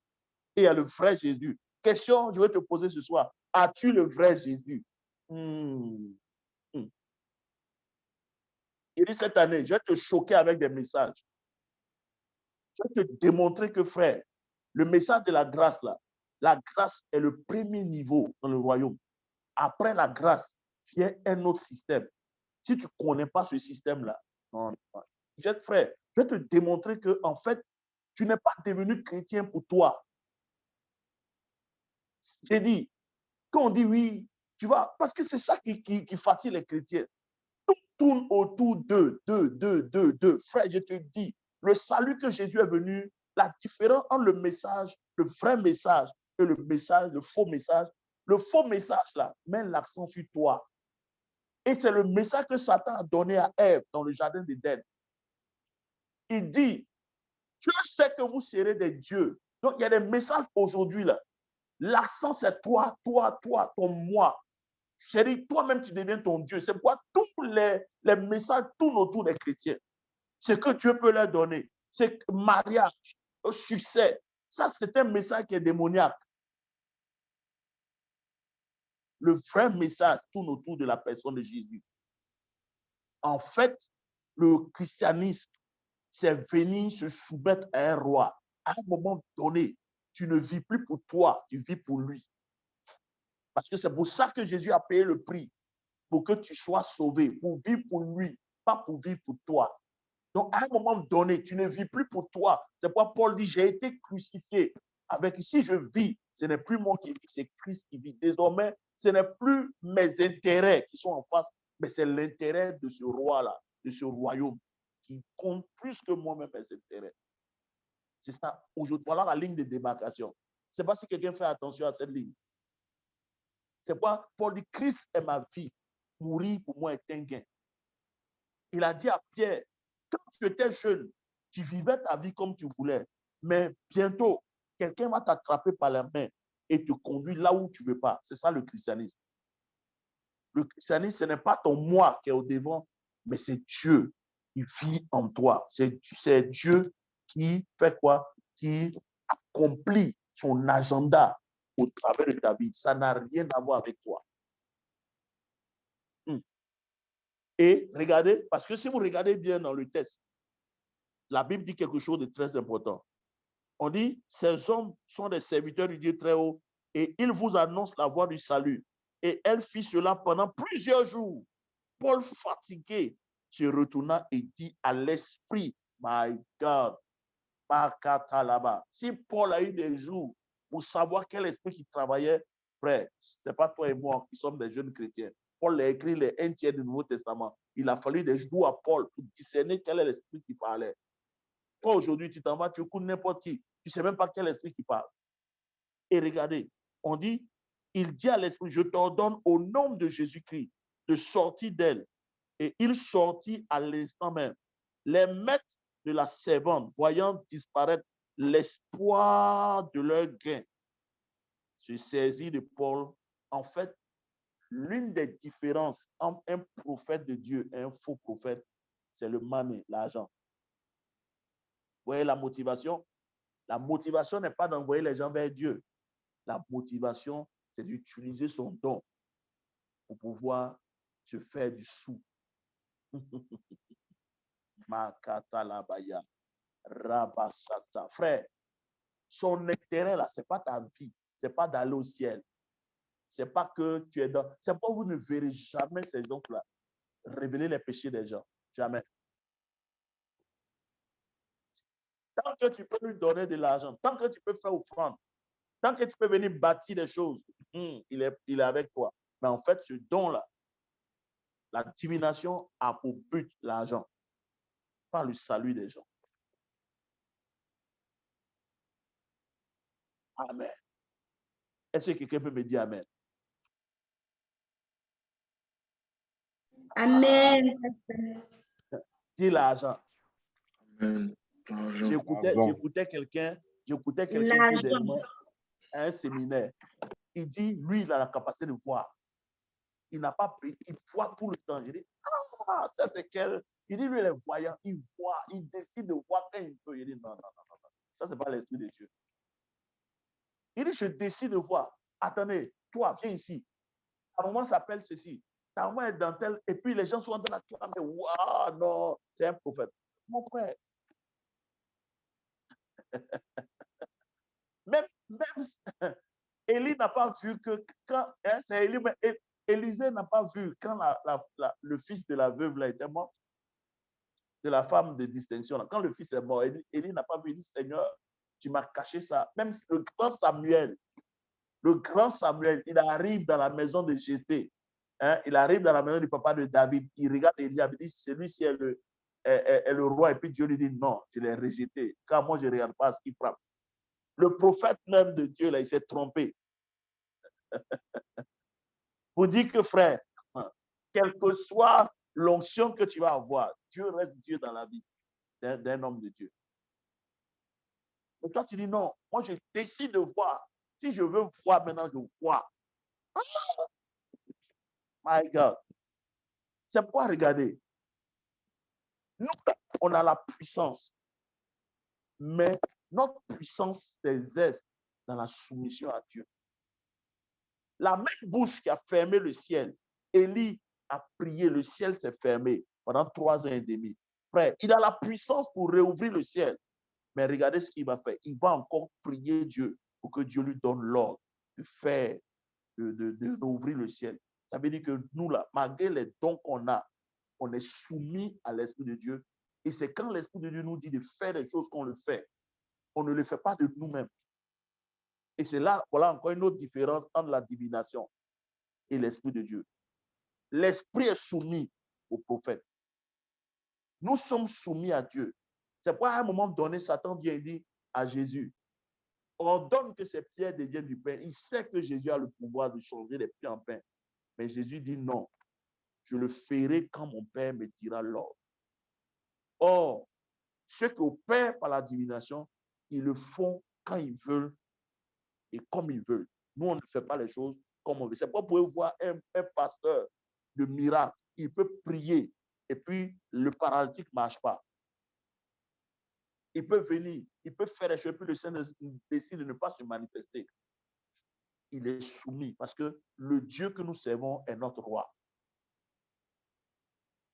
et il y a le vrai Jésus. Question, je vais te poser ce soir. As-tu le vrai Jésus? Il dit cette année, je vais te choquer avec des messages. Je vais te démontrer que, frère, le message de la grâce là, la grâce est le premier niveau dans le royaume. Après la grâce, vient un autre système. Si tu ne connais pas ce système-là, non, frère, je vais te démontrer que, en fait, tu n'es pas devenu chrétien pour toi. J'ai dit, quand on dit oui, tu vois, parce que c'est ça qui fatigue les chrétiens. Tout tourne autour d'eux. Frère, je te dis, le salut que Jésus est venu, la différence entre le message, le vrai message et le message, le faux message là, met l'accent sur toi. Et c'est le message que Satan a donné à Ève dans le jardin d'Éden. Il dit, Dieu sait que vous serez des dieux. Donc, il y a des messages aujourd'hui là. L'accent, c'est toi, ton moi. Chérie, toi-même, tu deviens ton Dieu. C'est pourquoi tous les messages tournent autour des chrétiens. Ce que Dieu peut leur donner, c'est mariage, succès. Ça, c'est un message qui est démoniaque. Le vrai message tourne autour de la personne de Jésus. En fait, le christianisme, c'est venir se soumettre à un roi. À un moment donné, tu ne vis plus pour toi, tu vis pour lui. Parce que c'est pour ça que Jésus a payé le prix, pour que tu sois sauvé, pour vivre pour lui, pas pour vivre pour toi. Donc, à un moment donné, tu ne vis plus pour toi. C'est pourquoi Paul dit, j'ai été crucifié. Avec, si je vis, ce n'est plus moi qui vis, c'est Christ qui vit. Désormais, ce n'est plus mes intérêts qui sont en face, mais c'est l'intérêt de ce roi-là, de ce royaume, qui compte plus que moi-même mes intérêts. C'est ça. Aujourd'hui, voilà la ligne de démarcation. Je ne sais pas si quelqu'un fait attention à cette ligne. C'est pourquoi Paul dit, Christ est ma vie. Mourir pour moi est un gain. Il a dit à Pierre, quand tu étais jeune, tu vivais ta vie comme tu voulais. Mais bientôt, quelqu'un va t'attraper par la main et te conduire là où tu ne veux pas. C'est ça le christianisme. Le christianisme, ce n'est pas ton moi qui est au devant, mais c'est Dieu qui vit en toi. C'est Dieu qui fait quoi? Qui accomplit son agenda au travers de ta vie. Ça n'a rien à voir avec toi. Et regardez, parce que si vous regardez bien dans le texte, la Bible dit quelque chose de très important. On dit, ces hommes sont des serviteurs du Dieu très haut et ils vous annoncent la voie du salut. Et elle fit cela pendant plusieurs jours. Paul, fatigué, se retourna et dit à l'esprit, my God, là-bas. Si Paul a eu des jours pour savoir quel esprit qui travaillait, frère, ce n'est pas toi et moi qui sommes des jeunes chrétiens. Paul a écrit les 1/3 du Nouveau Testament. Il a fallu des jours à Paul pour discerner quel est l'esprit qui parlait. Toi, aujourd'hui, tu t'en vas, tu écoutes n'importe qui. Tu ne sais même pas quel esprit qui parle. Et regardez, on dit, il dit à l'esprit, je t'ordonne au nom de Jésus-Christ de sortir d'elle. Et il sortit à l'instant même. Les maîtres de la servante, voyant disparaître l'espoir de leur gain, se saisit de Paul. En fait, l'une des différences entre un prophète de Dieu et un faux prophète, c'est le money, l'argent. Vous voyez la motivation? La motivation n'est pas d'envoyer les gens vers Dieu. La motivation, c'est d'utiliser son don pour pouvoir se faire du sou. Makatalabaya, Rabasata. Frère, son intérêt là, ce n'est pas ta vie, ce n'est pas d'aller au ciel. C'est pas que tu es dans. C'est pas vous ne verrez jamais ces gens-là révéler les péchés des gens. Jamais. Tant que tu peux lui donner de l'argent, tant que tu peux faire offrande, tant que tu peux venir bâtir des choses, il est avec toi. Mais en fait, ce don-là, la divination a pour but l'argent, pas le salut des gens. Amen. Est-ce que quelqu'un peut me dire Amen? Amen. Dis l'argent. Amen. L'argent. J'écoutais quelqu'un qui était dernièrement à un séminaire. Il dit, lui, il a la capacité de voir. Il n'a pas pris, il voit tout le temps. Je dis, ah, ça c'est quel. Il dit, lui, il est voyant, il voit, il décide de voir quand il peut. Il dit, non, non, non, non, non. Ça, c'est pas l'esprit de Dieu. Il dit, je décide de voir. Attendez, toi, viens ici. Ta maman s'appelle ceci. Ta maman est dans tel. Et puis les gens sont en train de mais waouh, non, c'est un prophète. Mon frère. Même Élie n'a pas vu que quand, hein, c'est Élie, mais Élisée n'a pas vu quand le fils de la veuve là était mort, de la femme de distinction. Là. Quand le fils est mort, Élie n'a pas vu, il dit, Seigneur, tu m'as caché ça. Même le grand Samuel, il arrive dans la maison de Jessé. Hein, il arrive dans la maison du papa de David. Il regarde Élie, il dit, celui-ci est le roi. Et puis Dieu lui dit, non, je l'ai rejeté. Car moi, je ne regarde pas ce qui frappe. Le prophète même de Dieu, là, il s'est trompé. Pour dire que, frère, quelle que soit l'onction que tu vas avoir, Dieu reste Dieu dans la vie d'un homme de Dieu. Et toi, tu dis non, moi, je décide de voir. Si je veux voir maintenant, je vois. My God. C'est pourquoi, regardez, nous, on a la puissance, mais notre puissance s'exerce dans la soumission à Dieu. La même bouche qui a fermé le ciel, Élie a prié, le ciel s'est fermé pendant 3 ans et demi. Frère, il a la puissance pour réouvrir le ciel. Mais regardez ce qu'il va faire. Il va encore prier Dieu pour que Dieu lui donne l'ordre de faire, de réouvrir le ciel. Ça veut dire que nous, là, malgré les dons qu'on a, on est soumis à l'Esprit de Dieu. Et c'est quand l'Esprit de Dieu nous dit de faire les choses qu'on le fait. On ne le fait pas de nous-mêmes. Et c'est là, voilà encore une autre différence entre la divination et l'Esprit de Dieu. L'Esprit est soumis au prophète. Nous sommes soumis à Dieu. C'est pourquoi à un moment donné, Satan vient dire à Jésus, ordonne que ces pierres deviennent du pain. Il sait que Jésus a le pouvoir de changer les pierres en pain. Mais Jésus dit non, je le ferai quand mon Père me dira l'ordre. Or, ceux qui opèrent par la divination, ils le font quand ils veulent et comme ils veulent. Nous, on ne fait pas les choses comme on veut. C'est pourquoi vous pouvez voir un pasteur de miracle. Il peut prier et puis le paralytique ne marche pas. Il peut venir, il peut faire les choses, puis le Seigneur décide de ne pas se manifester. Il est soumis parce que le Dieu que nous servons est notre roi.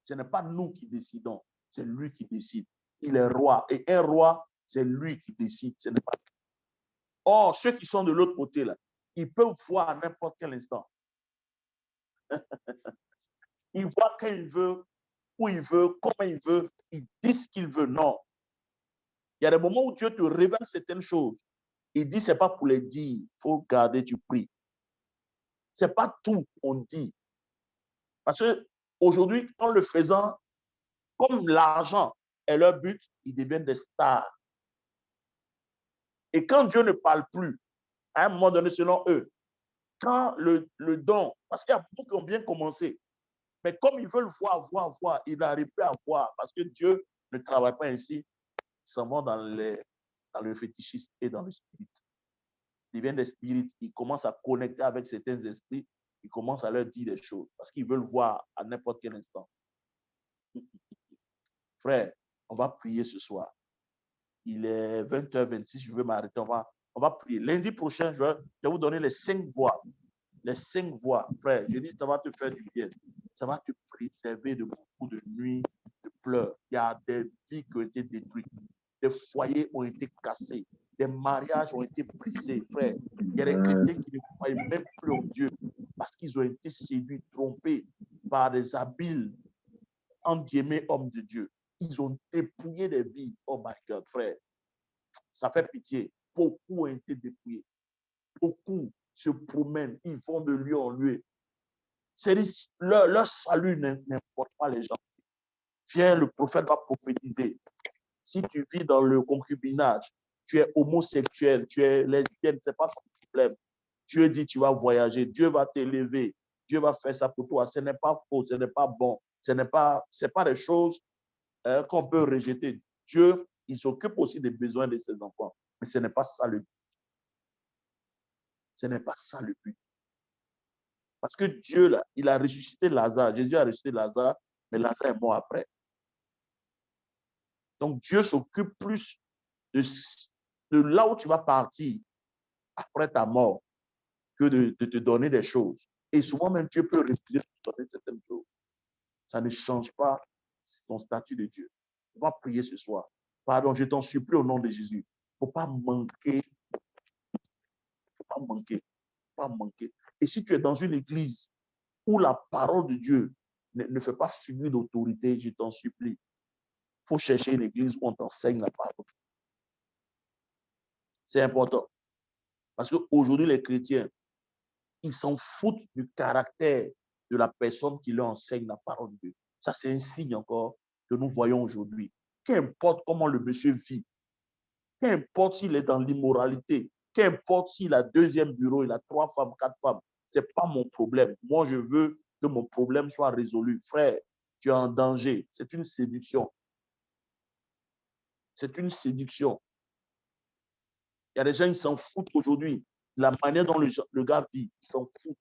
Ce n'est pas nous qui décidons, c'est lui qui décide. Il est roi. Et un roi, c'est lui qui décide, ce n'est pas nous. Or, ceux qui sont de l'autre côté, là, ils peuvent voir à n'importe quel instant. Ils voient quand il veut, où il veut, comment il veut, ils disent ce qu'il veut. Non. Il y a des moments où Dieu te révèle certaines choses. Il dit, ce n'est pas pour les dire, il faut garder du prix. Ce n'est pas tout qu'on dit. Parce qu'aujourd'hui, en le faisant, comme l'argent est leur but, ils deviennent des stars. Et quand Dieu ne parle plus, à un moment donné, selon eux, quand le don, parce qu'il y a beaucoup qui ont bien commencé, mais comme ils veulent voir, ils n'arrivent plus à voir, parce que Dieu ne travaille pas ainsi, ils s'en vont dans le fétichisme et dans le spirit. Ils deviennent des spirites, ils commencent à connecter avec certains esprits, ils commencent à leur dire des choses, parce qu'ils veulent voir à n'importe quel instant. Frère, on va prier ce soir. Il est 20h26, je vais m'arrêter, on va prier. Lundi prochain, je vais vous donner les 5 voies. Les 5 voies, frère. Je dis, ça va te faire du bien. Ça va te préserver de beaucoup de nuits, de pleurs. Il y a des vies qui ont été détruites. Des foyers ont été cassés. Des mariages ont été brisés, frère. Il y a des chrétiens qui ne croient même plus en Dieu parce qu'ils ont été séduits, trompés par des habiles, entre guillemets, hommes de Dieu. Ils ont dépouillé des vies. Oh my God, frère. Ça fait pitié. Beaucoup ont été dépouillés. Beaucoup se promènent. Ils vont de lieu en lieu. Leur salut n'importe pas les gens. Viens, le prophète va prophétiser. Si tu vis dans le concubinage, tu es homosexuel, tu es lesbienne, ce n'est pas ton problème. Dieu dit tu vas voyager, Dieu va t'élever, Dieu va faire ça pour toi. Ce n'est pas faux, ce n'est pas bon. Ce n'est pas des choses qu'on peut rejeter. Dieu, il s'occupe aussi des besoins de ses enfants. Mais ce n'est pas ça le but. Ce n'est pas ça le but. Parce que Dieu, là, il a ressuscité Lazare. Jésus a ressuscité Lazare, mais Lazare est mort après. Donc, Dieu s'occupe plus de là où tu vas partir après ta mort que de te donner des choses. Et souvent, même Dieu peut refuser de te donner certaines choses. Ça ne change pas son statut de Dieu. On va prier ce soir. Pardon, je t'en supplie au nom de Jésus. Il ne faut pas manquer. Il ne faut pas manquer. Il ne faut pas manquer. Et si tu es dans une église où la parole de Dieu ne fait pas figure d'autorité, je t'en supplie. Il faut chercher une église où on t'enseigne la parole. C'est important. Parce qu'aujourd'hui, les chrétiens, ils s'en foutent du caractère de la personne qui leur enseigne la parole de Dieu. Ça, c'est un signe encore que nous voyons aujourd'hui. Qu'importe comment le monsieur vit, qu'importe s'il est dans l'immoralité, qu'importe s'il a 2e bureau, il a 3 femmes, 4 femmes, ce n'est pas mon problème. Moi, je veux que mon problème soit résolu. Frère, tu es en danger. C'est une séduction. C'est une séduction. Il y a des gens qui s'en foutent aujourd'hui. La manière dont le gars vit, ils s'en foutent.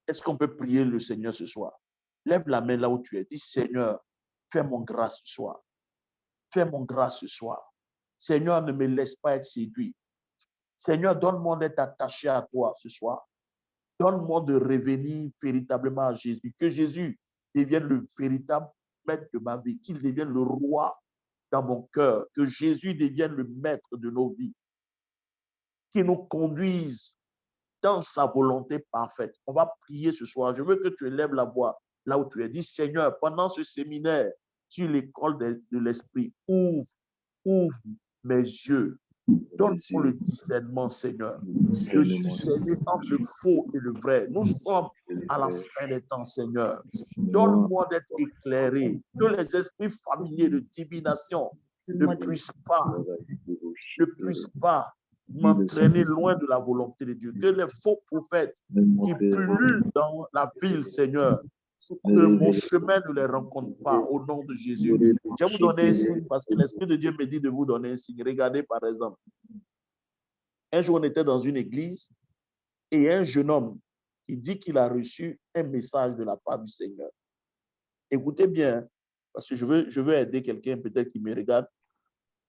Est-ce qu'on peut prier le Seigneur ce soir? Lève la main là où tu es. Dis, Seigneur, fais-moi grâce ce soir. Fais-moi grâce ce soir. Seigneur, ne me laisse pas être séduit. Seigneur, donne-moi d'être attaché à toi ce soir. Donne-moi de revenir véritablement à Jésus. Que Jésus devienne le véritable maître de ma vie. Qu'il devienne le roi dans mon cœur. Que Jésus devienne le maître de nos vies. Qu'il nous conduise dans sa volonté parfaite. On va prier ce soir. Je veux que tu élèves la voix là où tu es. Dis, Seigneur, pendant ce séminaire sur l'école de l'esprit, ouvre mes yeux. Donne-moi le discernement, Seigneur. De discerner entre le faux et le vrai. Nous sommes à la fin des temps, Seigneur. Donne-moi d'être éclairé. Que les esprits familiers de divination ne puissent pas m'entraîner loin de la volonté de Dieu. Que les faux prophètes qui pullulent dans la ville, Seigneur, que mon chemin ne les rencontre pas au nom de Jésus. Je vais vous donner un signe parce que l'Esprit de Dieu me dit de vous donner un signe. Regardez par exemple. Un jour, on était dans une église et un jeune homme qui dit qu'il a reçu un message de la part du Seigneur. Écoutez bien, parce que je veux aider quelqu'un peut-être qui me regarde.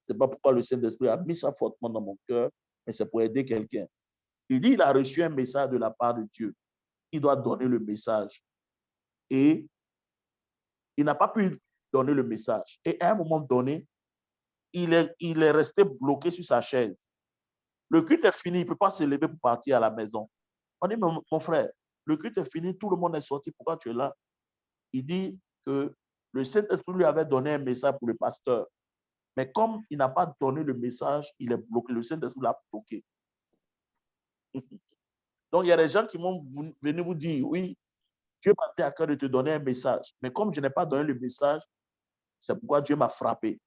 Ce n'est pas pourquoi le Saint-Esprit a mis ça fortement dans mon cœur, mais c'est pour aider quelqu'un. Il dit qu'il a reçu un message de la part de Dieu. Il doit donner le message. Et il n'a pas pu donner le message. Et à un moment donné, il est resté bloqué sur sa chaise. Le culte est fini, il ne peut pas se lever pour partir à la maison. On dit, mon frère, le culte est fini, tout le monde est sorti, pourquoi tu es là? Il dit que le Saint-Esprit lui avait donné un message pour le pasteur. Mais comme il n'a pas donné le message, il est bloqué. Le Saint-Esprit l'a bloqué. Donc, il y a des gens qui vont venir vous dire, oui, Dieu m'a dit à cœur de te donner un message. Mais comme je n'ai pas donné le message, c'est pourquoi Dieu m'a frappé.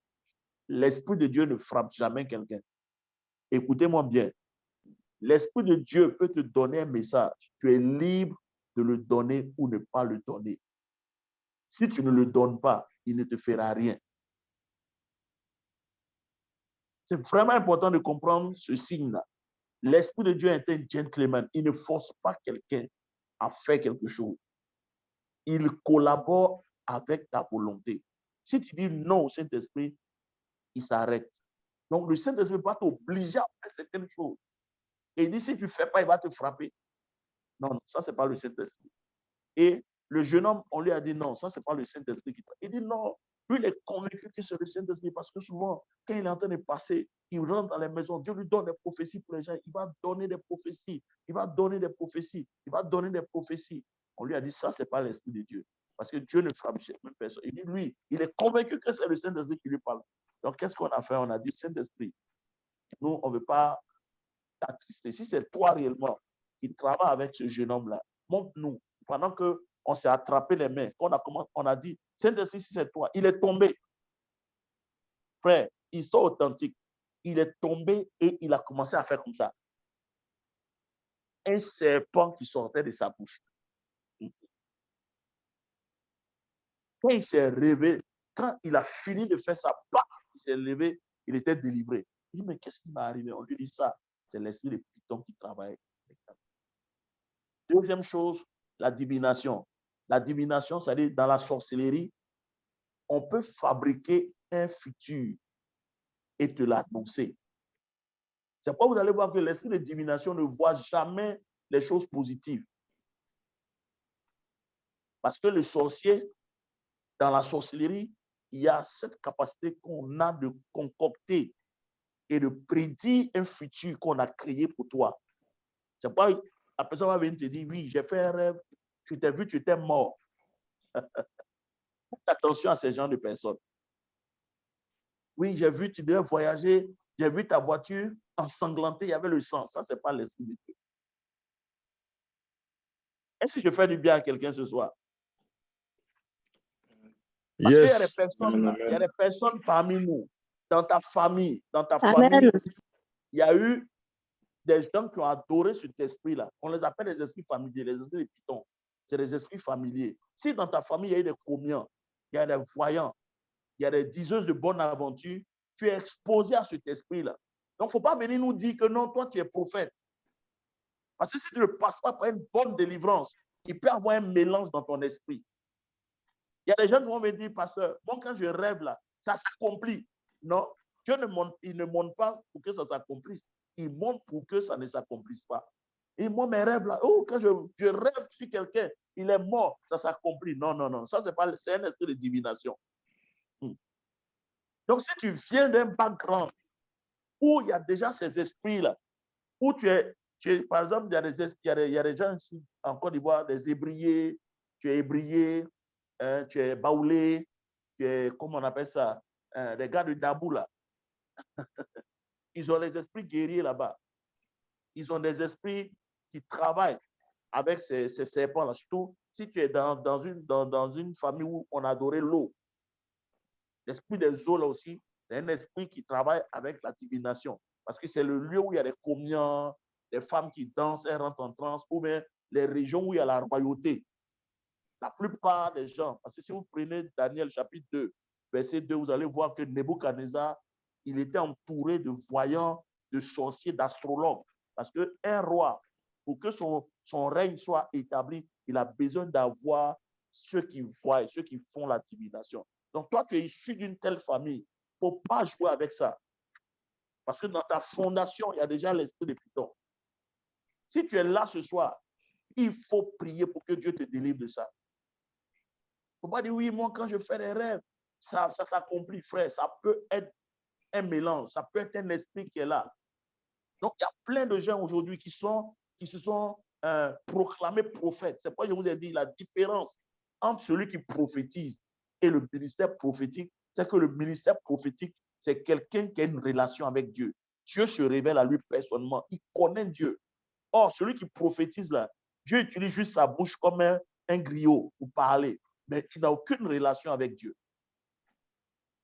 L'Esprit de Dieu ne frappe jamais quelqu'un. Écoutez-moi bien. L'Esprit de Dieu peut te donner un message. Tu es libre de le donner ou ne pas le donner. Si tu ne le donnes pas, il ne te fera rien. C'est vraiment important de comprendre ce signe-là. L'Esprit de Dieu est un gentleman. Il ne force pas quelqu'un à faire quelque chose. Il collabore avec ta volonté. Si tu dis non au Saint-Esprit, il s'arrête. Donc, le Saint-Esprit va t'obliger à faire certaines choses. Et il dit, si tu ne fais pas, il va te frapper. Non, ça, ce n'est pas le Saint-Esprit. Et le jeune homme, on lui a dit, non, ça, ce n'est pas le Saint-Esprit qui Il dit, non, lui, il est convaincu que c'est le Saint-Esprit parce que souvent, quand il est en train de passer, il rentre dans les maisons, Dieu lui donne des prophéties pour les gens, il va donner des prophéties, il va donner des prophéties, il va donner des prophéties. On lui a dit, ça, ce n'est pas l'Esprit de Dieu. Parce que Dieu ne frappe jamais personne. Il dit, lui, il est convaincu que c'est le Saint-Esprit qui lui parle. Donc, qu'est-ce qu'on a fait? On a dit, Saint-Esprit, nous, on ne veut pas t'attrister. Si c'est toi réellement qui travaille avec ce jeune homme-là, montre-nous. Pendant qu'on s'est attrapé les mains, on a dit, Saint-Esprit, si c'est toi, il est tombé. Frère, histoire authentique. Il est tombé et il a commencé à faire comme ça. un serpent qui sortait de sa bouche. Quand il s'est réveillé, quand il a fini de faire sa part, il s'est levé, il était délivré. Il dit, mais qu'est-ce qui m'est arrivé? On lui dit ça, c'est l'esprit de Python qui travaille. Deuxième chose, la divination. La divination, c'est-à-dire dans la sorcellerie, on peut fabriquer un futur et te l'annoncer. C'est pourquoi vous allez voir que l'esprit de divination ne voit jamais les choses positives. Parce que le sorcier, dans la sorcellerie, il y a cette capacité qu'on a de concocter et de prédire un futur qu'on a créé pour toi. C'est pourquoi la personne va venir te dire, oui, j'ai fait un rêve, tu t'es vu, tu étais mort. Faites attention à ces gens de personnes. Oui, j'ai vu, tu devais voyager, j'ai vu ta voiture ensanglantée, il y avait le sang. Ça, ce n'est pas l'esprit de Dieu. Est-ce que je fais du bien à quelqu'un ce soir? Parce qu'il y a des personnes, il y a des personnes parmi nous, dans ta famille, Amen. il y a eu des gens qui ont adoré cet esprit-là. On les appelle les esprits familiers, les esprits de Python. C'est des esprits familiers. Si dans ta famille, il y a eu des commiens, il y a des voyants, il y a des diseuses de bonne aventure, tu es exposé à cet esprit-là. Donc, il ne faut pas venir nous dire que non, toi, tu es prophète. Parce que si tu ne passes pas par une bonne délivrance, il peut y avoir un mélange dans ton esprit. Il y a des gens qui vont me dire, pasteur, moi, quand je rêve là, ça s'accomplit. Non, Dieu il ne monte pas pour que ça s'accomplisse. Il monte pour que ça ne s'accomplisse pas. Et moi, mes rêves là, oh, quand je rêve sur quelqu'un, il est mort, ça s'accomplit. Non, non, non, ça, c'est un esprit de divination. Donc, si tu viens d'un background où il y a déjà ces esprits-là, où tu es, par exemple, il y a des gens ici en Côte d'Ivoire, des ébriés, tu es ébrié, tu es baoulé, tu es, comment on appelle ça, les gars de Dabou, là. Ils ont les esprits guerriers là-bas. Ils ont des esprits qui travaillent avec ces serpents-là. Surtout si tu es dans une famille où on adorait l'eau. L'esprit des eaux, là aussi, c'est un esprit qui travaille avec la divination. Parce que c'est le lieu où il y a des communions, des femmes qui dansent, elles rentrent en transe, ou bien les régions où il y a la royauté. La plupart des gens, parce que si vous prenez Daniel chapitre 2, verset 2, vous allez voir que Nebuchadnezzar, il était entouré de voyants, de sorciers, d'astrologues. Parce qu'un roi, pour que son règne soit établi, il a besoin d'avoir ceux qui voient, ceux qui font la divination. Donc toi, tu es issu d'une telle famille. Il ne faut pas jouer avec ça. Parce que dans ta fondation, il y a déjà l'esprit de Python. Si tu es là ce soir, il faut prier pour que Dieu te délivre de ça. Il ne faut pas dire, oui, moi, quand je fais des rêves, ça s'accomplit, frère. Ça peut être un mélange, ça peut être un esprit qui est là. Donc, il y a plein de gens aujourd'hui qui se sont proclamés prophètes. C'est pourquoi je vous ai dit la différence entre celui qui prophétise et le ministère prophétique, c'est que le ministère prophétique, c'est quelqu'un qui a une relation avec Dieu. Dieu se révèle à lui personnellement. Il connaît Dieu. Or, celui qui prophétise là, Dieu utilise juste sa bouche comme un griot pour parler, mais il n'a aucune relation avec Dieu.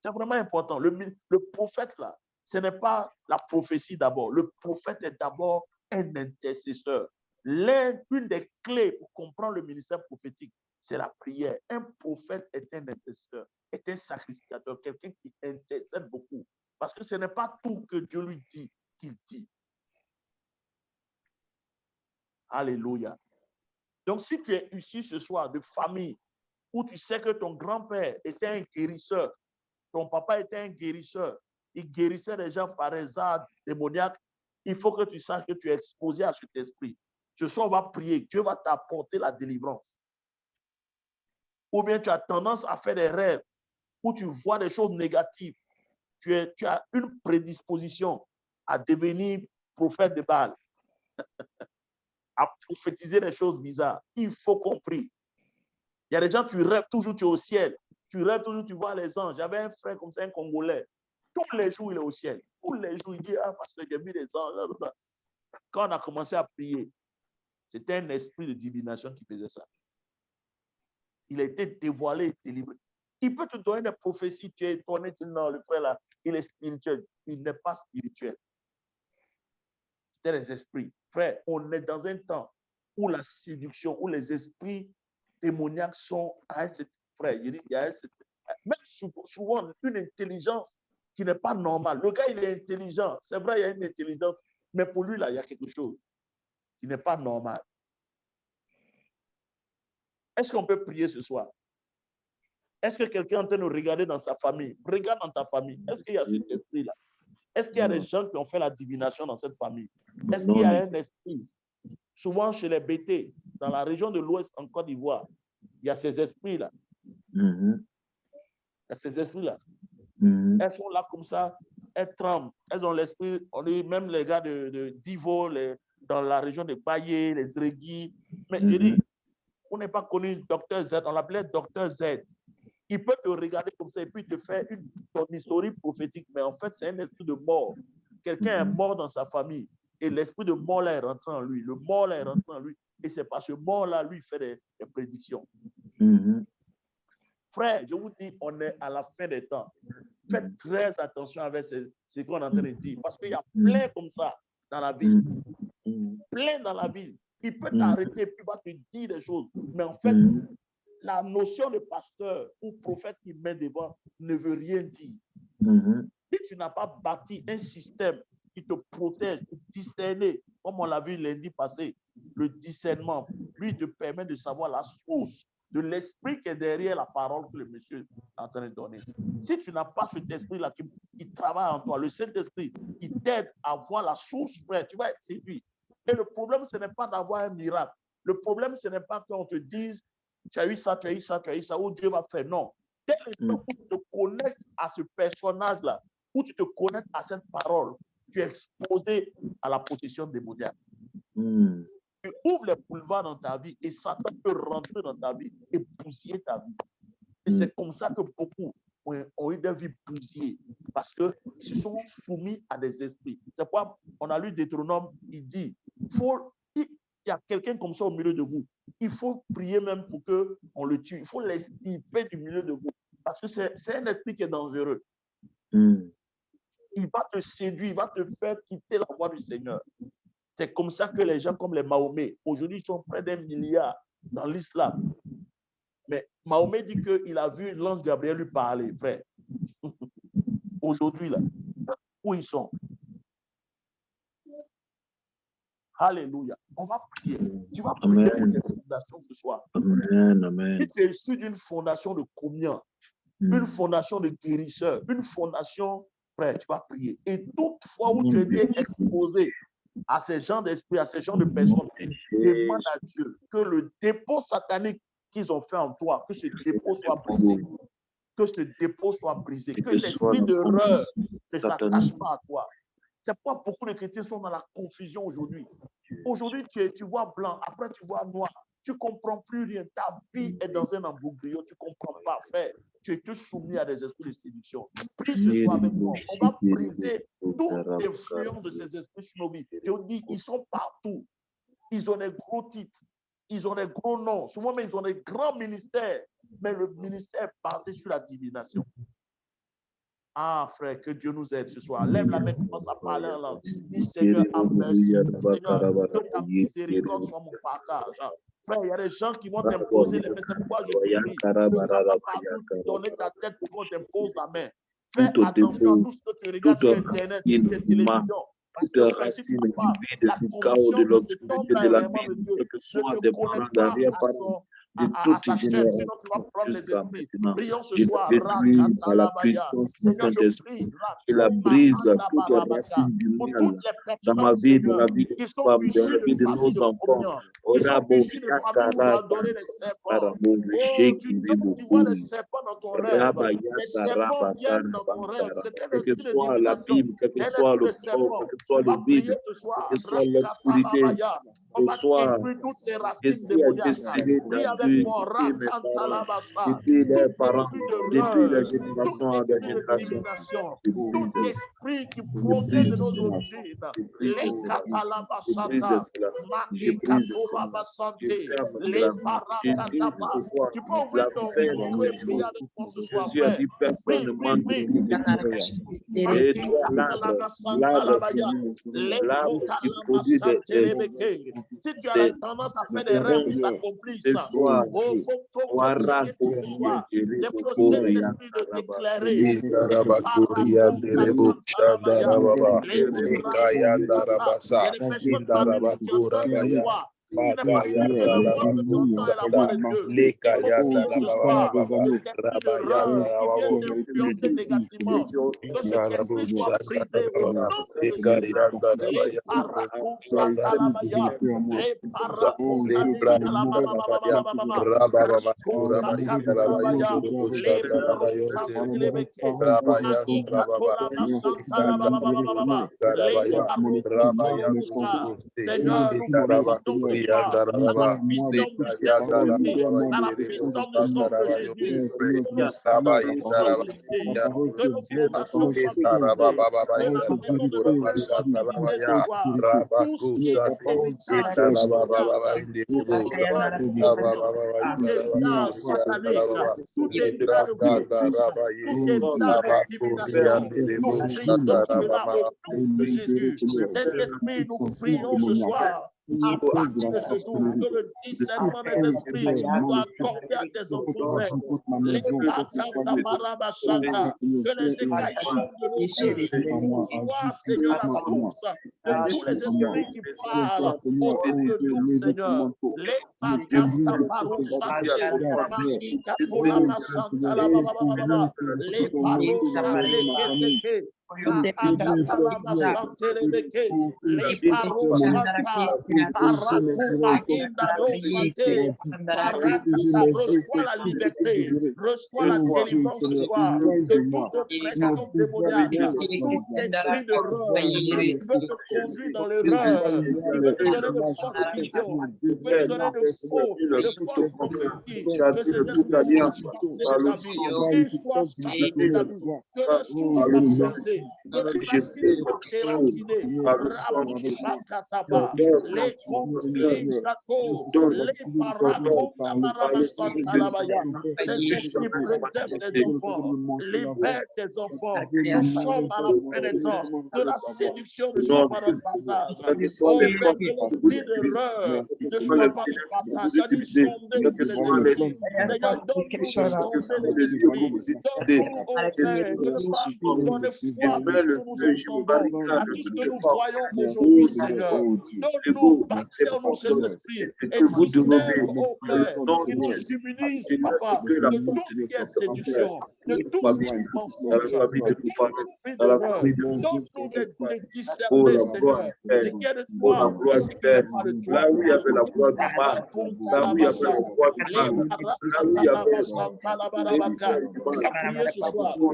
C'est vraiment important. Le prophète là, ce n'est pas la prophétie d'abord. Le prophète est d'abord un intercesseur. Une des clés pour comprendre le ministère prophétique, c'est la prière. Un prophète est un intercesseur, est un sacrificateur, quelqu'un qui intercède beaucoup. Parce que ce n'est pas tout que Dieu lui dit qu'il dit. Alléluia. Donc, si tu es ici ce soir de famille où tu sais que ton grand-père était un guérisseur, ton papa était un guérisseur, il guérissait les gens par les arts démoniaques, il faut que tu saches que tu es exposé à cet esprit. Ce soir, on va prier, Dieu va t'apporter la délivrance. Ou bien tu as tendance à faire des rêves où tu vois des choses négatives. Tu as une prédisposition à devenir prophète de Baal, à prophétiser des choses bizarres. Il faut qu'on prie. Il y a des gens, tu rêves toujours, tu es au ciel. Tu rêves toujours, tu vois les anges. J'avais un frère comme ça, un Congolais. Tous les jours, il est au ciel. Tous les jours, il dit, ah, parce que j'ai vu les anges. Quand on a commencé à prier, c'était un esprit de divination qui faisait ça. Il a été dévoilé, délivré. Il peut te donner des prophéties, tu es étonné, tu dis non, le frère là, il est spirituel. Il n'est pas spirituel. C'était les esprits. Frère, on est dans un temps où la séduction, où les esprits démoniaques sont à un frère. Il y a même souvent une intelligence qui n'est pas normale. Le gars, il est intelligent. C'est vrai, il y a une intelligence. Mais pour lui, là, il y a quelque chose qui n'est pas normal. Est-ce qu'on peut prier ce soir? Est-ce que quelqu'un est en train de regarder dans sa famille? Regarde dans ta famille. Est-ce qu'il y a cet esprit-là? Est-ce qu'il y a des gens qui ont fait la divination dans cette famille? Est-ce qu'il y a un esprit? Souvent chez les BT, dans la région de l'Ouest en Côte d'Ivoire, il y a ces esprits-là. Il y a ces esprits-là. Elles sont là comme ça, elles tremblent. Elles ont l'esprit, on dit même les gars de Divo, dans la région de Baye, les Zrégui. Mais je dis, on n'est pas connu Docteur Z, on l'appelait Docteur Z. Il peut te regarder comme ça et puis te faire ton historique prophétique, mais en fait, c'est un esprit de mort. Quelqu'un est mort dans sa famille et l'esprit de mort là est rentré en lui. Le mort là est rentré en lui et c'est parce que mort là, lui, fait des prédictions. Frère, je vous dis, on est à la fin des temps. Faites très attention avec ce qu'on est en train de dire parce qu'il y a plein comme ça dans la vie. Plein dans la vie. Il peut t'arrêter et puis il va te dire des choses. Mais en fait, la notion de pasteur ou prophète qui met devant ne veut rien dire. Si tu n'as pas bâti un système qui te protège, pour discerner, comme on l'a vu lundi passé, le discernement, lui te permet de savoir la source de l'esprit qui est derrière la parole que le monsieur est en train de donner. Si tu n'as pas cet esprit-là qui travaille en toi, le Saint-Esprit, qui t'aide à voir la source, frère, tu vas être séduit. Et le problème, ce n'est pas d'avoir un miracle. Le problème, ce n'est pas qu'on te dise tu as eu ça, tu as eu ça, tu as eu ça, où Dieu va faire. Non. Dès l'instant où tu te connectes à ce personnage-là, où tu te connectes à cette parole, tu es exposé à la possession démoniaque. Tu ouvres les boulevards dans ta vie et Satan peut rentrer dans ta vie et bousiller ta vie. Et c'est comme ça que beaucoup ont eu des vies bousillées parce qu'ils se sont soumis à des esprits. C'est pourquoi on a lu Deutéronome, il dit, il y a quelqu'un comme ça au milieu de vous. Il faut prier même pour qu'on le tue. Il faut l'estirper du milieu de vous. Parce que c'est un esprit qui est dangereux. Il va te séduire, il va te faire quitter la voie du Seigneur. C'est comme ça que les gens comme les Mahomet, aujourd'hui, sont près d'1 milliard dans l'islam. Mais Mahomet dit qu'il a vu l'ange Gabriel lui parler, frère. Aujourd'hui, là, où ils sont? Alléluia. On va prier. Tu vas prier pour tes fondations ce soir. Amen. Si tu es issu d'une fondation de communion, une fondation de guérisseur, une fondation, frère, tu vas prier. Et toute fois où tu étais exposé à ces gens d'esprit, à ces gens de personnes, demande à Dieu que le dépôt satanique qu'ils ont fait en toi, que ce dépôt soit brisé. Que ce dépôt soit brisé. Que l'esprit d'erreur ne s'attache pas à toi. C'est pourquoi beaucoup de chrétiens sont dans la confusion aujourd'hui. Aujourd'hui, tu vois blanc, après tu vois noir. Tu ne comprends plus rien. Ta vie est dans un embourbillon. Tu ne comprends pas, frère. Tu es soumis à des esprits de séduction. Prie ce soir avec moi. On va briser toute influence de ces esprits sur nos vies. Et on dit, ils sont partout. Ils ont des gros titres. Ils ont des gros noms. Souvent, mais ils ont des grands ministères. Mais le ministère est basé sur la divination. Ah, frère, que Dieu nous aide ce soir. Lève la main, commence à parler en langue. Dis, Seigneur, have mercy. Seigneur, que ta miséricorde soit mon partage. Frère, il y a des gens qui vont t'imposer les mains. C'est pourquoi je te dis, ne va pas partout donner ta tête pour qu'on t'impose la main. Fais attention à tout ce que tu regardes sur Internet, sur les télévisions. Parce que frère, si tu n'as pas la conviction de cet homme-là est vraiment de Dieu, ne te connecte pas à sa chaîne, sinon tu vas prendre les esprits. Prions ce soir. À la puissance du Saint-Esprit, et la brise toute racine du mal dans ma vie, dans la vie de qui nos femmes, dans la vie de familles nos enfants. Qui sont issus de familles où on a adoré les serpents. Tu vois les serpents dans ton rêve. Les serpents viennent dans ton rêve. C'est un Quel que esprit de soit la Bible, quel que soit le corps, quel que soit le vide, quel que soit l'obscurité, on va détruire toutes ces racines démoniaques. Prie avec depuis mes parents, depuis les parents, depuis la génération à la génération. Tout esprit qui provient de nos origines, les catalabasata, les parakataba. Tu peux ouvrir ton cœur et prier avec moi ce soir, Jésus a dit personne ne manque de et toi, l'arbre qui produit si tu as la tendance à faire des rêves qui s'accomplissent, des procès d'esprit de déclarer, Seigneur, nous prions ce soir dans la puissance du Saint-Esprit, dans la puissance du sang de Jésus, que nos fondations soient Saint-Esprit, nous prions ce soir. À partir de ce jour, que le discernement des esprits soit accordé à tes enfants. Que les écaillements de nos yeux soient, Seigneur, la source de tous les esprits qui parlent autour de nous, Seigneur. Les reçois la liberté, reçois la délivrance ce soir de toute pression démoniaque, tout esprit de rôle qui veut te conduire dans l'erreur, qui veut te donner de fausses visions, qui veut te donner de fausses prophéties, que ces esprits soient sortis de ta vie, que le sourd soit brisé, que le passé soit déraciné, les conflits, les Saint-Esprit, préserve tes enfants, libère tes enfants, nous sommes à la pénétrance de la séduction, ne soit pas notre partage. Oh, que l'esprit d'erreur ne soit pas notre partage, c'est-à-dire sonder les esprits. Seigneur, donne-nous de sonder les esprits, donne-nous, oh Père, de ne pas donner foi à tout ce que nous entendons, à tout ce que nous voyons aujourd'hui, Seigneur. Donne-nous, baptême-nous cet esprit, et système, oh Père, qui nous immunise, Papa, de tout ce qui est séduction, de tout ce qui est mensonge, de tout esprit d'erreur. Donne-nous de discerner, Seigneur, ce qui est de toi et ce qui n'est pas de toi. Là où il y avait la gloire du mal, là où il y avait la gloire du mal, là où il y avait on va prier ce soir. On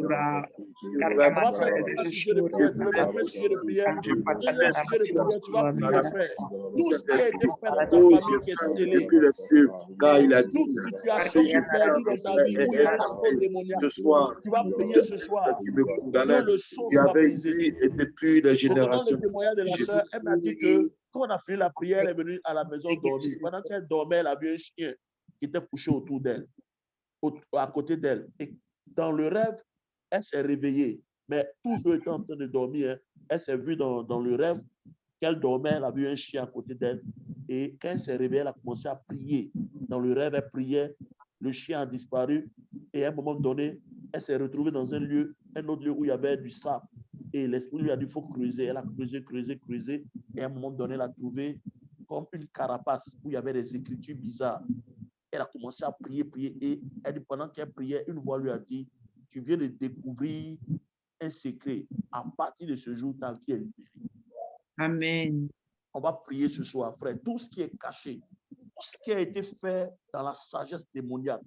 va faire un sujet de prière. Je vais m'appeler sujet de prière. Deuxième sujet de prière, tu vas prier, frère. Tout ce qui a été fait dans ta famille qui est scellé. Car il a dit, toute situation qui est perdue dans ta vie où il y a un assaut démoniaque. ce soir, tu vas prier ce soir. Que le son soit brisé. Et depuis des générations. Le témoignage de la sœur, elle m'a dit que quand on a fini la prière, elle est venue à la maison dormir. Pendant qu'elle dormait, elle a vu un chien qui était couché autour d'elle, à côté d'elle. Et dans le rêve, elle s'est réveillée. Mais toujours étant en train de dormir, elle s'est vue dans le rêve qu'elle dormait, elle a vu un chien à côté d'elle. Et quand elle s'est réveillée, elle a commencé à prier. Dans le rêve, elle priait. Le chien a disparu. Et à un moment donné, elle s'est retrouvée dans un autre lieu où il y avait du sable. Et l'esprit lui a dit, il faut creuser. Elle a creusé. Et à un moment donné, elle a trouvé comme une carapace où il y avait des écritures bizarres. Elle a commencé à prier. Et elle dit, pendant qu'elle priait, une voix lui a dit, tu viens de découvrir un secret. À partir de ce jour, ta vie est libre. Amen. On va prier ce soir, frère. Tout ce qui est caché, tout ce qui a été fait dans la sagesse démoniaque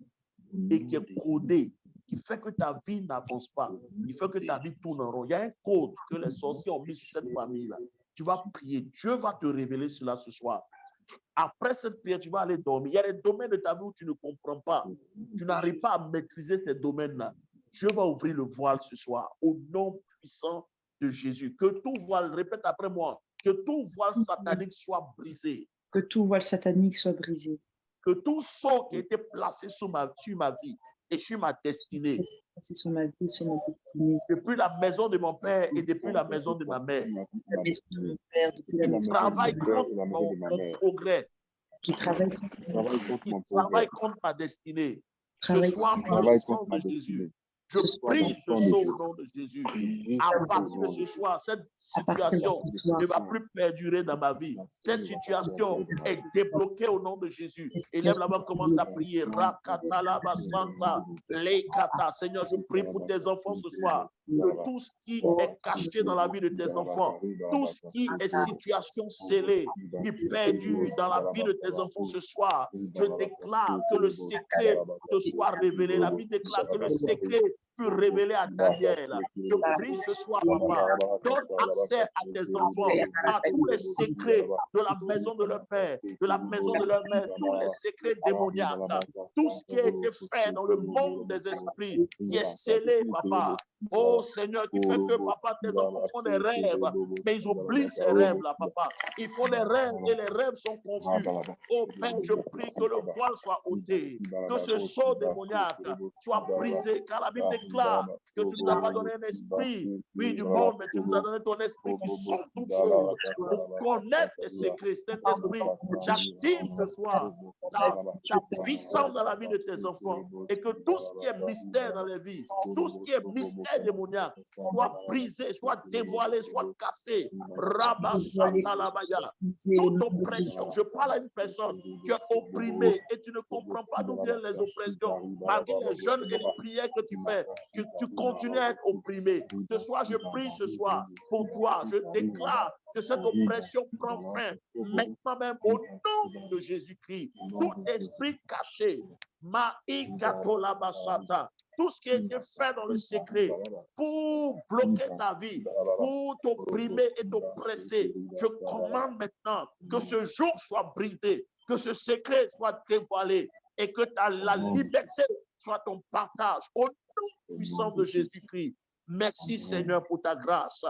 et qui est codé, qui fait que ta vie n'avance pas, qui fait que ta vie tourne en rond. Il y a un code que les sorciers ont mis sur cette famille-là. Tu vas prier. Dieu va te révéler cela ce soir. Après cette prière, tu vas aller dormir. Il y a des domaines de ta vie où tu ne comprends pas. Tu n'arrives pas à maîtriser ces domaines-là. Dieu va ouvrir le voile ce soir au nom puissant de Jésus. Que tout voile, répète après moi, que tout voile satanique soit brisé. Que tout voile satanique soit brisé. Que tout sceau qui a été placé sur ma vie et sur ma destinée, C'est sur ma vie, sur ma destinée. depuis la maison de mon père et depuis la maison de ma mère, La maison de mon père, depuis la qui maison travaille de mon contre mon progrès, qui travaille qui travaille contre ma destinée. Ce Travaille soir, par le sang de Jésus, je prie ce sceau au nom de Jésus. À partir de ce soir, cette situation ne va plus perdurer dans ma vie. Cette situation est débloquée au nom de Jésus. Élève la main, commence à prier. Rakatalaba Santa, Lekata. Seigneur, je prie pour tes enfants ce soir. Que tout ce qui est caché dans la vie de tes enfants, tout ce qui est situation scellée, qui perdure dans la vie de tes enfants ce soir, je déclare que le secret te soit révélé. La Bible déclare que le secret fut révélé à Daniel. Je prie ce soir, papa, donne accès à tes enfants, à tous les secrets de la maison de leur père, de la maison de leur mère, tous les secrets démoniaques, tout ce qui a été fait dans le monde des esprits, qui est scellé, papa. Oh Seigneur, qui fait que, papa, tes enfants font des rêves, mais ils oublient ces rêves-là, papa. Ils font des rêves et les rêves sont confus. Oh Père, je prie que le voile soit ôté, que ce sceau démoniaque soit brisé, car la Bible déclare que tu ne nous as pas donné un esprit, oui, du monde, mais tu nous as donné ton esprit qui sont toutes choses pour connaître tes secrets. Cet esprit, j'active ce soir ta puissance dans la vie de tes enfants et que tout ce qui est mystère dans les vies, tout ce qui est mystère démoniaque soit brisé, soit dévoilé, soit cassé. Rabashatalabaya. Toute oppression, je parle à une personne, tu es opprimé et tu ne comprends pas d'où viennent les oppressions. Malgré les jeûnes et les prières que tu fais, tu continues à être opprimé. Ce soir, je prie ce soir pour toi. Je déclare que cette oppression prend fin maintenant même au nom de Jésus-Christ. Tout esprit caché, tout ce qui a été fait dans le secret pour bloquer ta vie, pour t'opprimer et t'oppresser, je commande maintenant que ce jour soit brisé, que ce secret soit dévoilé et que la liberté soit ton partage au nom puissant de Jésus-Christ. Merci Seigneur pour ta grâce.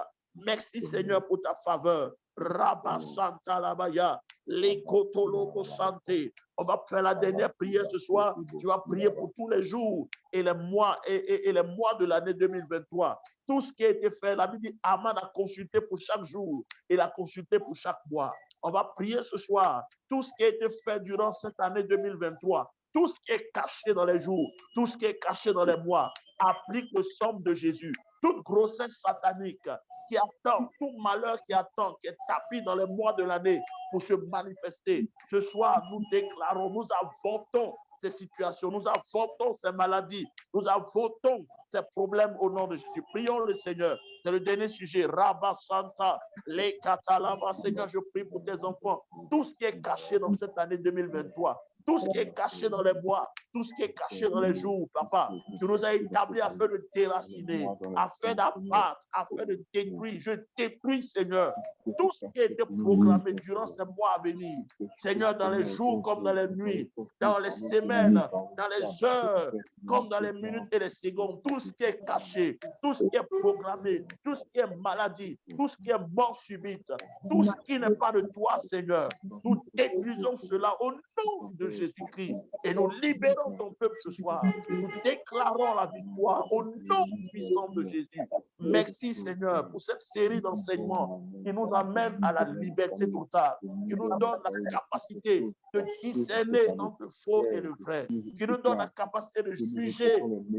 Merci Seigneur pour ta faveur. Rabba Santa Labaya, les Kotoloko Santé. On va faire la dernière prière ce soir. Tu vas prier pour tous les jours et les mois et les mois de l'année 2023. Tout ce qui a été fait, la Bible dit Aman a consulté pour chaque jour et l'a consulté pour chaque mois. On va prier ce soir. Tout ce qui a été fait durant cette année 2023. Tout ce qui est caché dans les jours, tout ce qui est caché dans les mois, applique le somme de Jésus. Toute grossesse satanique qui attend, tout malheur qui attend, qui est tapis dans les mois de l'année pour se manifester. Ce soir, nous déclarons, nous avortons ces situations, nous avortons ces maladies, nous avortons ces problèmes au nom de Jésus. Prions le Seigneur. C'est le dernier sujet. Rabba Santa, les Katalaba. Seigneur, je prie pour tes enfants. Tout ce qui est caché dans cette année 2023. Tout ce qui est caché dans les mois, tout ce qui est caché dans les jours, papa, tu nous as établis afin de déraciner, afin d'abattre, afin de détruire. Je détruis, Seigneur, tout ce qui a été programmé durant ces mois à venir. Seigneur, dans les jours comme dans les nuits, dans les semaines, dans les heures, comme dans les minutes et les secondes, tout ce qui est caché, tout ce qui est programmé, tout ce qui est maladie, tout ce qui est mort subite, tout ce qui n'est pas de toi, Seigneur, nous détruisons cela au nom de Jésus-Christ et nous libérons ton peuple ce soir. Nous déclarons la victoire au nom puissant de Jésus. Merci Seigneur pour cette série d'enseignements qui nous amène à la liberté totale, qui nous donne la capacité de discerner entre le faux et le vrai, qui nous donne la capacité de juger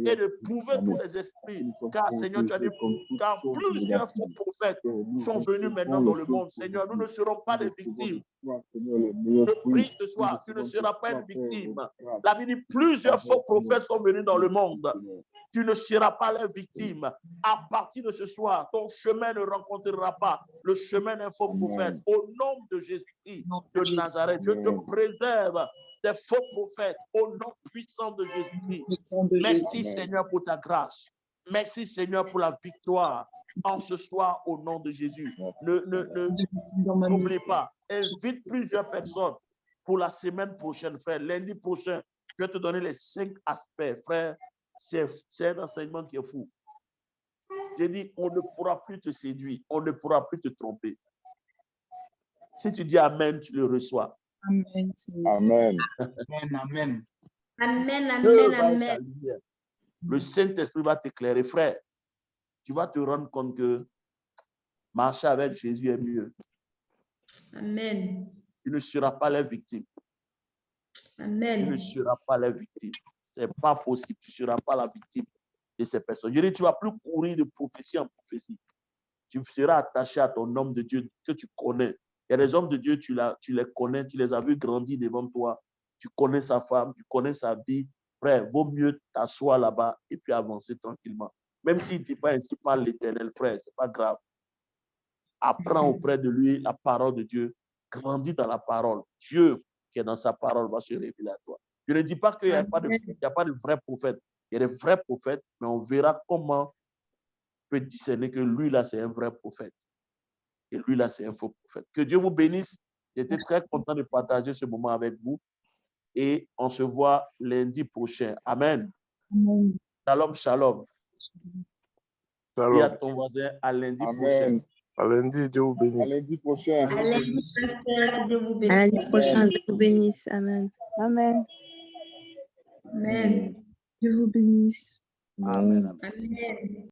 et de prouver tous les esprits. Car Seigneur, tu as dit, car plusieurs faux prophètes sont venus maintenant dans le monde. Seigneur, nous ne serons pas des victimes. Je prie ce soir, tu ne seras pas une victime. La Bible dit, plusieurs faux prophètes sont venus dans le monde. Tu ne seras pas la victime. À partir de ce soir, ton chemin ne rencontrera pas le chemin d'un faux prophète. Au nom de Jésus-Christ de Nazareth, je te préserve des faux prophètes au nom puissant de Jésus-Christ. Merci Seigneur pour ta grâce. Merci Seigneur pour la victoire en ce soir au nom de Jésus. N'oublie pas, invite plusieurs personnes pour la semaine prochaine, frère. Lundi prochain, je vais te donner les 5 aspects, frère. C'est un enseignement qui est fou. J'ai dit, on ne pourra plus te séduire, on ne pourra plus te tromper. Si tu dis Amen, tu le reçois. Amen, Seigneur. Amen. Amen. Amen, Dieu amen, va être ta amen. lumière. Le Saint-Esprit va t'éclairer, frère. Tu vas te rendre compte que marcher avec Jésus est mieux. Amen. Tu ne seras pas la victime. Tu ne Amen. seras pas la victime. Ce n'est pas possible. Tu ne seras pas la victime de ces personnes. Je dis, tu ne vas plus courir de prophétie en prophétie. Tu seras attaché à ton homme de Dieu que tu connais. Il y a des hommes de Dieu, tu les connais, tu les as vus grandir devant toi. Tu connais sa femme, tu connais sa vie. Frère, vaut mieux t'asseoir là-bas et puis avancer tranquillement. Même s'il ne dit pas ainsi par l'Éternel, frère, ce n'est pas grave. Apprends auprès de lui la parole de Dieu. Grandis dans la parole. Dieu qui est dans sa parole va se révéler à toi. Je ne dis pas qu'il n'y a pas de vrais prophètes. Il y a des vrais prophètes, mais on verra comment on peut discerner que lui, là, c'est un vrai prophète. Et lui, là, c'est un faux prophète. Que Dieu vous bénisse. J'étais très content de partager ce moment avec vous. Et on se voit lundi prochain. Amen. Amen. Shalom, shalom. Et à ton voisin, à lundi prochain. Amen. À lundi, Dieu vous À bénisse. lundi prochain. À lundi, pasteur, Dieu vous À bénisse. lundi prochain, Dieu vous bénisse. Amen. Amen. Amen. Dieu vous bénisse. Amen. Amen. Amen.